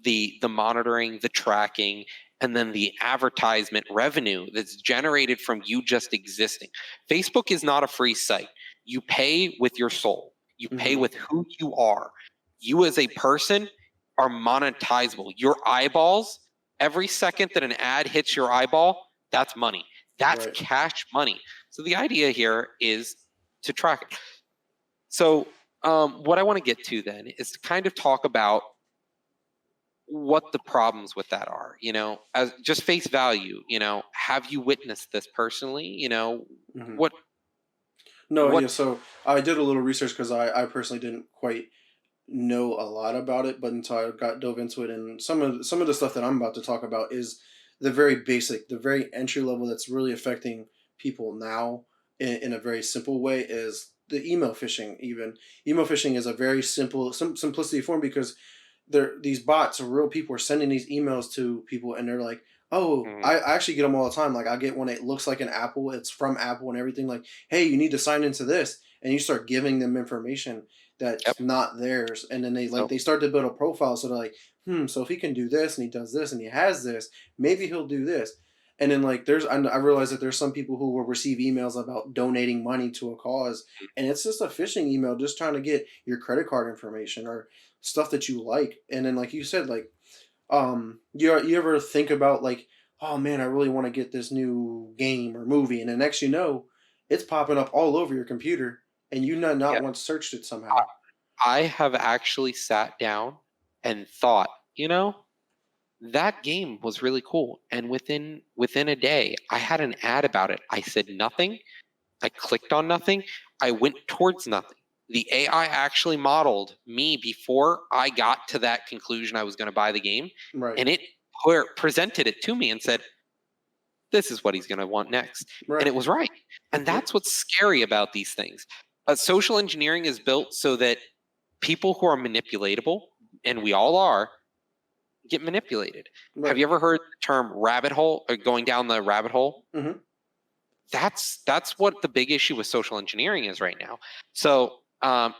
the monitoring, the tracking, and then the advertisement revenue that's generated from you just existing. Facebook is not a free site. You pay with your soul. You pay Hmm. with who you are. You as a person are monetizable. Your eyeballs, every second that an ad hits your eyeball, that's money. That's Right. cash money. So the idea here is to track it. So what I want to get to then is to kind of talk about what the problems with that are, as just face value, have you witnessed this personally? Hmm. What No, what yeah. So I did a little research because I personally didn't quite know a lot about it, but until I got dove into it, and some of the stuff that I'm about to talk about is the very basic, the very entry level that's really affecting people now in a very simple way is the email phishing. Even email phishing is a very simple simplicity form because these bots or real people are sending these emails to people and they're like, oh, Mhm. I actually get them all the time. Like I get one, it looks like an Apple, it's from Apple and everything, like, hey, you need to sign into this, and you start giving them information Yep. that's not theirs, and then So they start to build a profile, so they're like, so if he can do this and he does this and he has this, maybe he'll do this. And then like I realize that there's some people who will receive emails about donating money to a cause, and it's just a phishing email just trying to get your credit card information or stuff that you like. And then like you said, like you ever think about like, oh man, I really want to get this new game or movie, and the next you know, it's popping up all over your computer, and you yeah, not once searched it somehow. I have actually sat down and thought, that game was really cool, and within a day I had an ad about it. I said nothing. I clicked on nothing. I went towards nothing. The AI actually modeled me before I got to that conclusion I was going to buy the game, Right. and it presented it to me and said, "This is what he's going to want next," and Right. it was right. And Yep. that's what's scary about these things. Social engineering is built so that people who are manipulatable, and we all are, get manipulated. Have Right. you ever heard the term rabbit hole or going down the rabbit hole? Hmm. That's what the big issue with social engineering is right now. So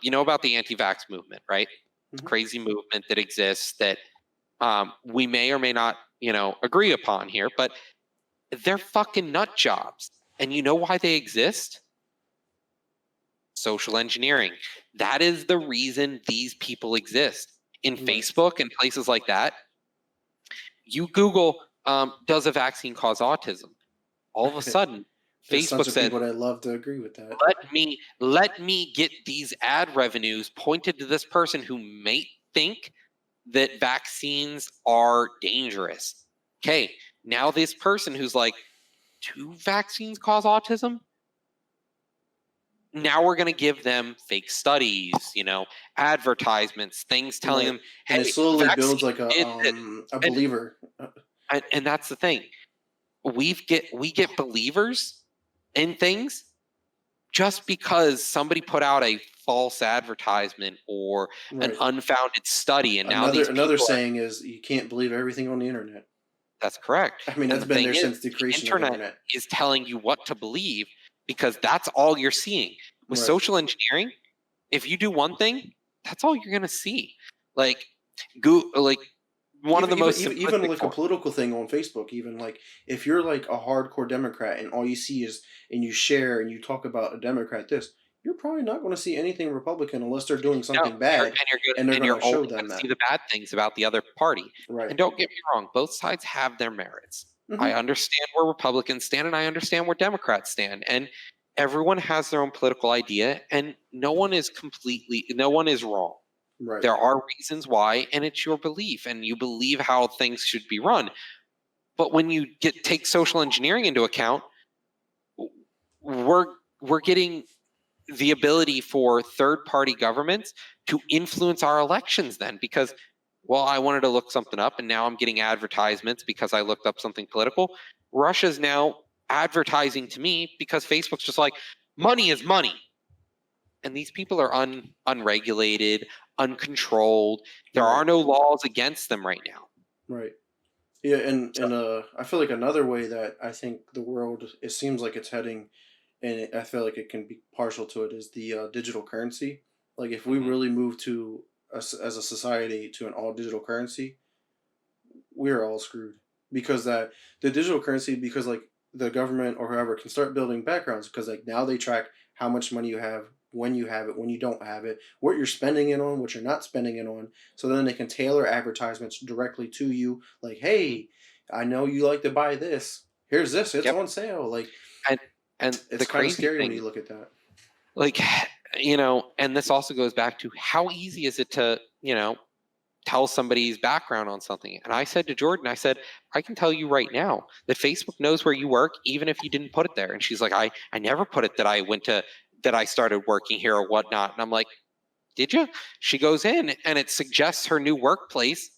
you know about the anti-vax movement, right? It's a Hmm. crazy movement that exists that we may or may not, agree upon here, but they're fucking nut jobs. And you know why they exist? Social engineering. That is the reason these people exist. In Right. Facebook and places like that, you Google, does a vaccine cause autism? All of a sudden, There's tons Facebook of says, people that love to agree with that. let me get these ad revenues pointed to this person who may think that vaccines are dangerous. Okay, now this person who's like, do vaccines cause autism? Now we're going to give them fake studies, advertisements, things telling Right. them, And it hey, slowly builds vaccine like did this. a And, believer. and that's the thing. We get believers in things just because somebody put out a false advertisement or an Right. unfounded study, and now these Another people are. saying is you can't believe everything on the internet. That's correct. I mean, And that's the been thing there is, since the the creation of the internet internet. is telling you what to believe because that's all you're seeing. With Right. social engineering, if you do one thing, that's all you're gonna see. Like, like one of the most Even simplistic like a form. political thing on Facebook, even like if you're like a hardcore Democrat and all you see is and you share and you talk about a Democrat this, you're probably not going to see anything Republican unless they're doing No, something bad, and they're and going you're to only show going them to see that. the bad things about the other party. Right. And don't get me wrong, both sides have their merits. I Hmm. understand where Republicans stand, and I understand where Democrats stand, and everyone has their own political idea, and no one is wrong. Right. There are reasons why, and it's your belief, and you believe how things should be run. But when you take social engineering into account, we're we're getting the ability for third-party governments to influence our elections then, because, well, I wanted to look something up and now I'm getting advertisements because I looked up something political. Russia's now advertising to me because Facebook's just like, money is money. And these people are unregulated, uncontrolled. There are no laws against them right now. Right. Yeah, and I feel like another way that I think the world, it seems like it's heading, and I feel like it can be partial to it, is the digital currency. Like if we Mhm. really move to us as a society to an all digital currency, we're all screwed because that the digital currency, because like the government or whoever can start building backgrounds, because like now they track how much money you have, when you have it, when you don't have it, what you're spending it on, what you're not spending it on, so then they can tailor advertisements directly to you, like, Mhm. hey, I know you like to buy this, here's this, it's Yep. on sale. Like And and it's the kind of crazy scary when thing, you look at that. like, and this also goes back to how easy is it to, tell somebody's background on something. And I said to Jordan, I said, I can tell you right now that Facebook knows where you work, even if you didn't put it there. And she's like, I never put it that that I started working here or whatnot. And I'm like, did you? She goes in and it suggests her new workplace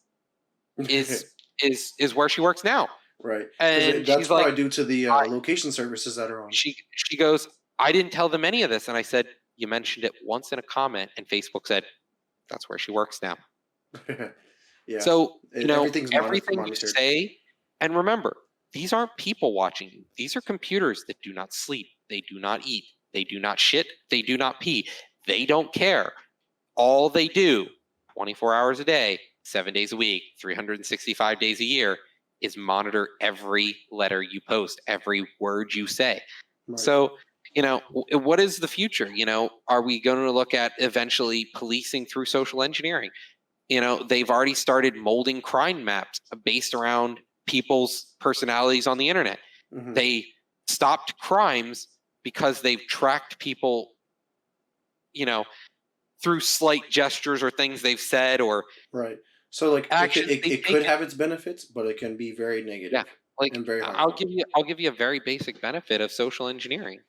is is where she works now. Right, because And that's she's like, probably due to the I, location services that are on. she goes, I didn't tell them any of this. And I said, you mentioned it once in a comment, and Facebook said, that's where she works now. Yeah, So, everything's everything you monitored. say, and remember, these aren't people watching you. These are computers that do not sleep. They do not eat. They do not shit. They do not pee. They don't care. All they do 24 hours a day, 7 days a week, 365 days a year is monitor every letter you post, every word you say. Right. So, what is the future? Are we going to look at eventually policing through social engineering? They've already started molding crime maps based around people's personalities on the internet. Mm-hmm. They stopped crimes because they've tracked people, through slight gestures or things they've said or Right. So like actions they've it could taken. have its benefits, but it can be very Yeah, negative like and very I'll harmful. give you a very basic benefit of social engineering.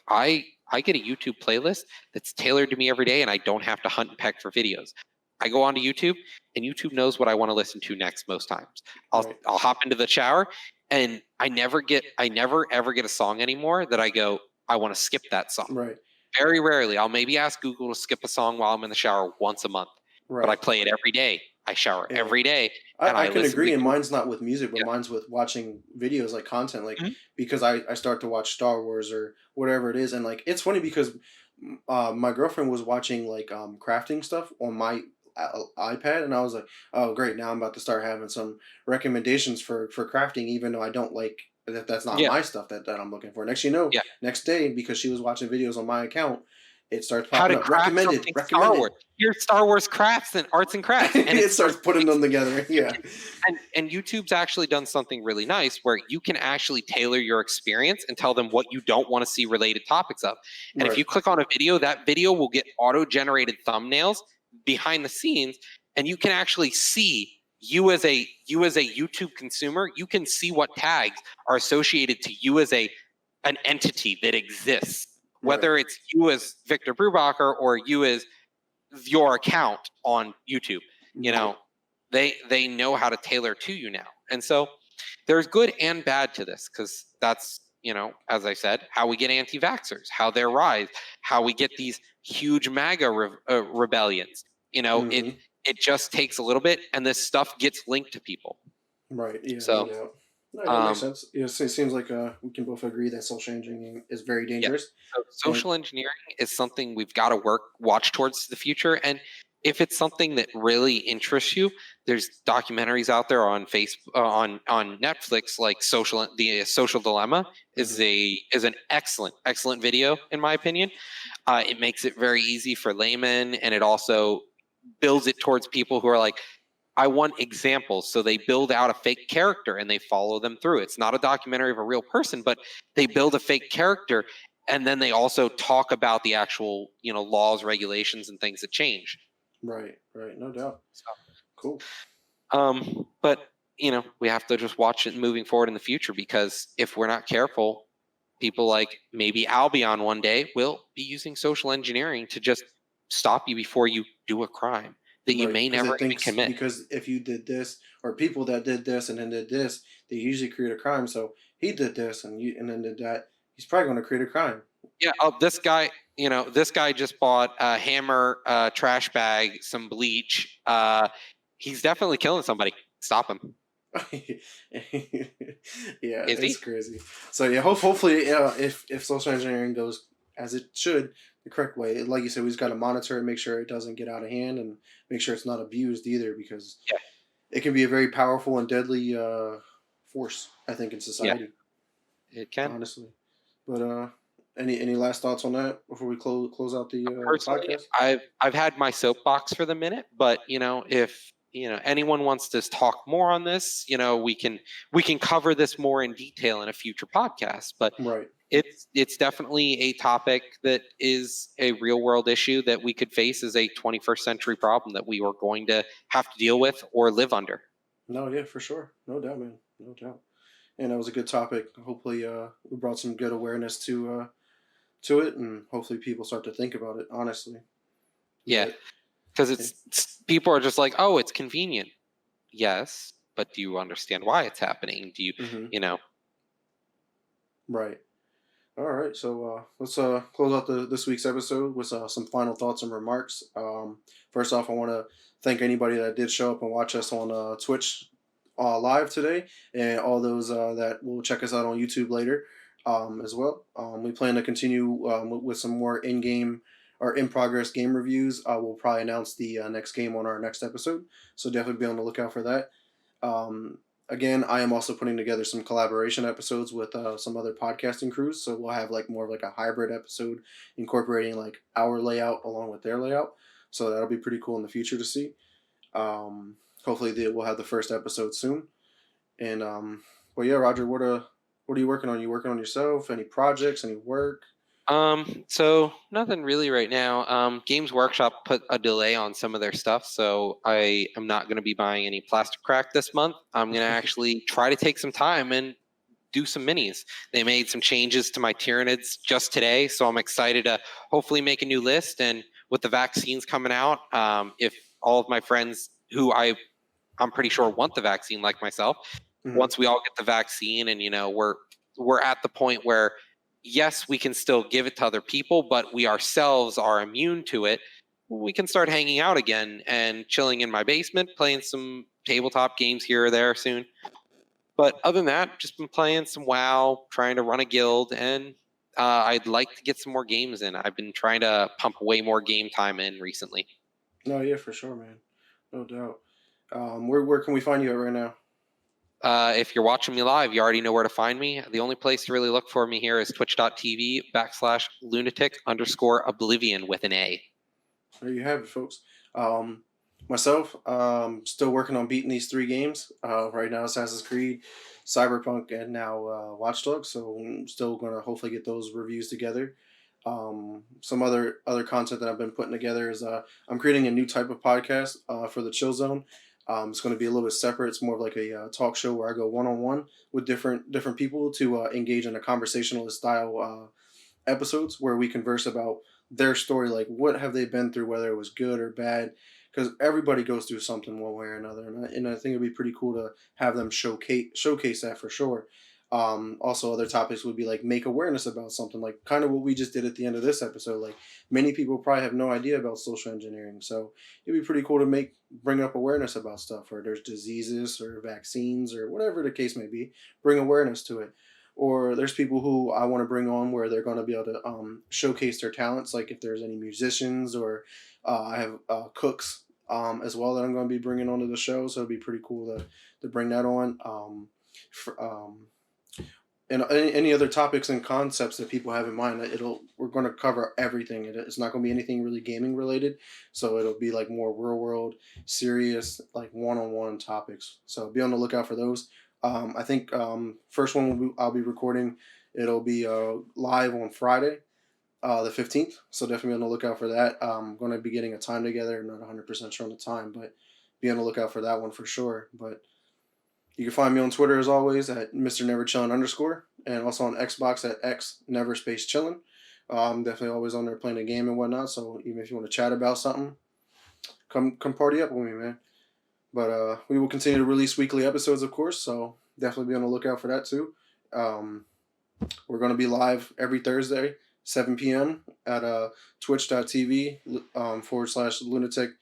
I get a YouTube playlist that's tailored to me every day, and I don't have to hunt and peck for videos. I go onto YouTube, and YouTube knows what I want to listen to next most times. Right. I'll hop into the shower, and I never ever get a song anymore that I go, I want to skip that song. Right. Very rarely. I'll maybe ask Google to skip a song while I'm in the shower once a month, but I Right. play it every day. I shower Yeah. every day, and I I can listen agree, and to. mine's not with music, but Yeah. mine's with watching videos like content, like Mhm. because I start to watch Star Wars or whatever it is, and like it's funny because my girlfriend was watching like crafting stuff on my iPad, and I was like, oh great, now I'm about to start having some recommendations for crafting, even though I don't like that's not Yeah, my stuff that I'm looking for. Next, you know, yeah. next day because she was watching videos on my account, it starts How popping to up craft recommended, something Star recommended. Wars. Here's Star Wars crafts and arts and crafts, and it It starts starts putting putting. them together. Yeah. And YouTube's actually done something really nice where you can actually tailor your experience and tell them what you don't want to see related topics of. And if Right. you click on a video, that video will get auto-generated thumbnails behind the scenes, and you can actually see you as a YouTube consumer, you can see what tags are associated to you as an entity that exists. Whether Right. it's you as Victor Brubacher or you as your account on YouTube, you Right. know, they know how to tailor to you now. And so there's good and bad to this because that's, as I said, how we get anti-vaxxers, how they rise, how we get these huge MAGA rebellions. It Mm-hmm. it just takes a little bit, and this stuff gets linked to people. Right. Yeah. No So, doubt. No, that makes um, sense. Yes, it seems like we can both agree that social engineering is very yeah. dangerous. So And social engineering is something we've got to watch towards the future. And if it's something that really interests you, there's documentaries out there on Facebook, on Netflix, like the Social Dilemma mhm. is an excellent video in my opinion. It makes it very easy for laymen, and it also builds it towards people who are like, I want examples. So they build out a fake character and they follow them through. It's not a documentary of a real person, but they build a fake character, and then they also talk about the actual, laws, regulations, and things that change. Right. Right. No doubt. Cool. But we have to just watch it moving forward in the future, because if we're not careful, people like maybe Albion one day will be using social engineering to just stop you before you do a crime that you Right, may because never it even thinks commit. because if you did this, or people that did this and then did this, they usually create a crime. So he did this and then did that. He's probably going to create a crime. Yeah, oh, this guy, this guy just bought a hammer, trash bag, some bleach. He's definitely killing somebody. Stop him. Yeah, Is it's he? crazy. So yeah, hopefully, if social engineering goes as it should, the correct way, like you said, we just got to monitor it, make sure it doesn't get out of hand, and make sure it's not abused either, because Yeah, it can be a very powerful and deadly force, I think, in yeah, society. it can. Honestly, but any last thoughts on that before we close out the Personally, podcast? I've had my soapbox for the minute, but if anyone wants to talk more on this, we can cover this more in detail in a future podcast. But Right. it's definitely a topic that is a real world issue that we could face as a 21st century problem that we are going to have to deal with or live under. No, yeah, for sure, no doubt, man, no doubt. And that was a good topic. Hopefully, we brought some good awareness to it, and hopefully, people start to think about it honestly. Yeah, But because yeah. it's people are just like, oh, it's convenient. Yes, but do you understand why it's happening? Do you, Hmm. you know, Right. All right. So let's close out this week's episode with some final thoughts and remarks. First off, I want to thank anybody that did show up and watch us on Twitch live today, and all those that will check us out on YouTube later as well. We plan to continue with some more in-game or in-progress game reviews. We'll probably announce the next game on our next episode, so definitely be on the lookout for that. Um, Again, I am also putting together some collaboration episodes with some other podcasting crews, so we'll have like more of like a hybrid episode incorporating like our layout along with their layout. So that'll be pretty cool in the future to see. Um, Hopefully, we'll have the first episode soon. And well, yeah, Roger, what are you working on? You working on yourself? Any projects? Any work? so nothing really right now. Games Workshop put a delay on some of their stuff, so I am not going to be buying any plastic crack this month. I'm going to actually try to take some time and do some minis. They made some changes to my Tyranids just today, so I'm excited to hopefully make a new list. And with the vaccines coming out, if all of my friends who I'm pretty sure want the vaccine, like myself, Hmm. once we all get the vaccine, and we're at the point where yes, we can still give it to other people, but we ourselves are immune to it. We can start hanging out again and chilling in my basement, playing some tabletop games here or there soon. But other than that, just been playing some WoW, trying to run a guild, and I'd like to get some more games in. I've been trying to pump way more game time in recently. No, yeah, for sure, man. No doubt. Where can we find you at right now? If you're watching me live, you already know where to find me. The only place to really look for me here is twitch.tv/lunatic_oblivion with an A. There you have it, folks. Myself, still working on beating these three games. Right now, Assassin's Creed, Cyberpunk, and now Watch Dogs. So I'm still gonna hopefully get those reviews together. Some other content that I've been putting together is I'm creating a new type of podcast for the Chill Zone. It's going to be a little bit separate. It's more of like a talk show where I go one on one with different people to engage in a conversationalist style episodes where we converse about their story, like what have they been through, whether it was good or bad, because everybody goes through something one way or another, and I think it'd be pretty cool to have them showcase that for sure. Also, other topics would be like make awareness about something, like kind of what we just did at the end of this episode. Like many people probably have no idea about social engineering, so it'd be pretty cool to bring up awareness about stuff, or there's diseases or vaccines or whatever the case may be. Bring awareness to it. Or there's people who I want to bring on where they're going to be able to showcase their talents. Like if there's any musicians, or I have cooks as well that I'm going to be bringing onto the show. So it'd be pretty cool to bring that on. For, and any other topics and concepts that people have in mind, we're going to cover everything. It's not going to be anything really gaming related, so it'll be like more real world, serious, like one-on-one topics. So be on the lookout for those. I think first one I'll be recording. It'll be live on Friday, the 15th. So definitely be on the lookout for that. I'm going to be getting a time together. I'm not 100% sure on the time, but be on the lookout for that one for sure. But You can find me on Twitter as always at Mr. Never Chillin _ and also on Xbox at X Never Space Chillin. I'm definitely always on there playing a game and whatnot. So even if you want to chat about something, come party up with me, man. But we will continue to release weekly episodes, of course. So definitely be on the lookout for that too. We're going to be live every Thursday, 7 p.m. at twitch.tv /lunatic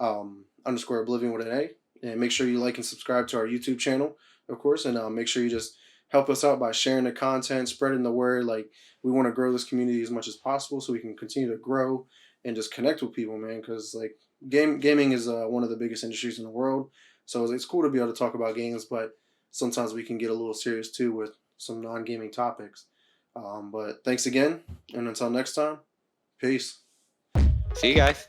_oblivion with an A. And make sure you like and subscribe to our YouTube channel, of course. And make sure you just help us out by sharing the content, spreading the word. Like, we want to grow this community as much as possible so we can continue to grow and just connect with people, man. Because, like, gaming is one of the biggest industries in the world. So it's cool to be able to talk about games, but sometimes we can get a little serious too with some non-gaming topics. But thanks again, and until next time, peace. See you guys.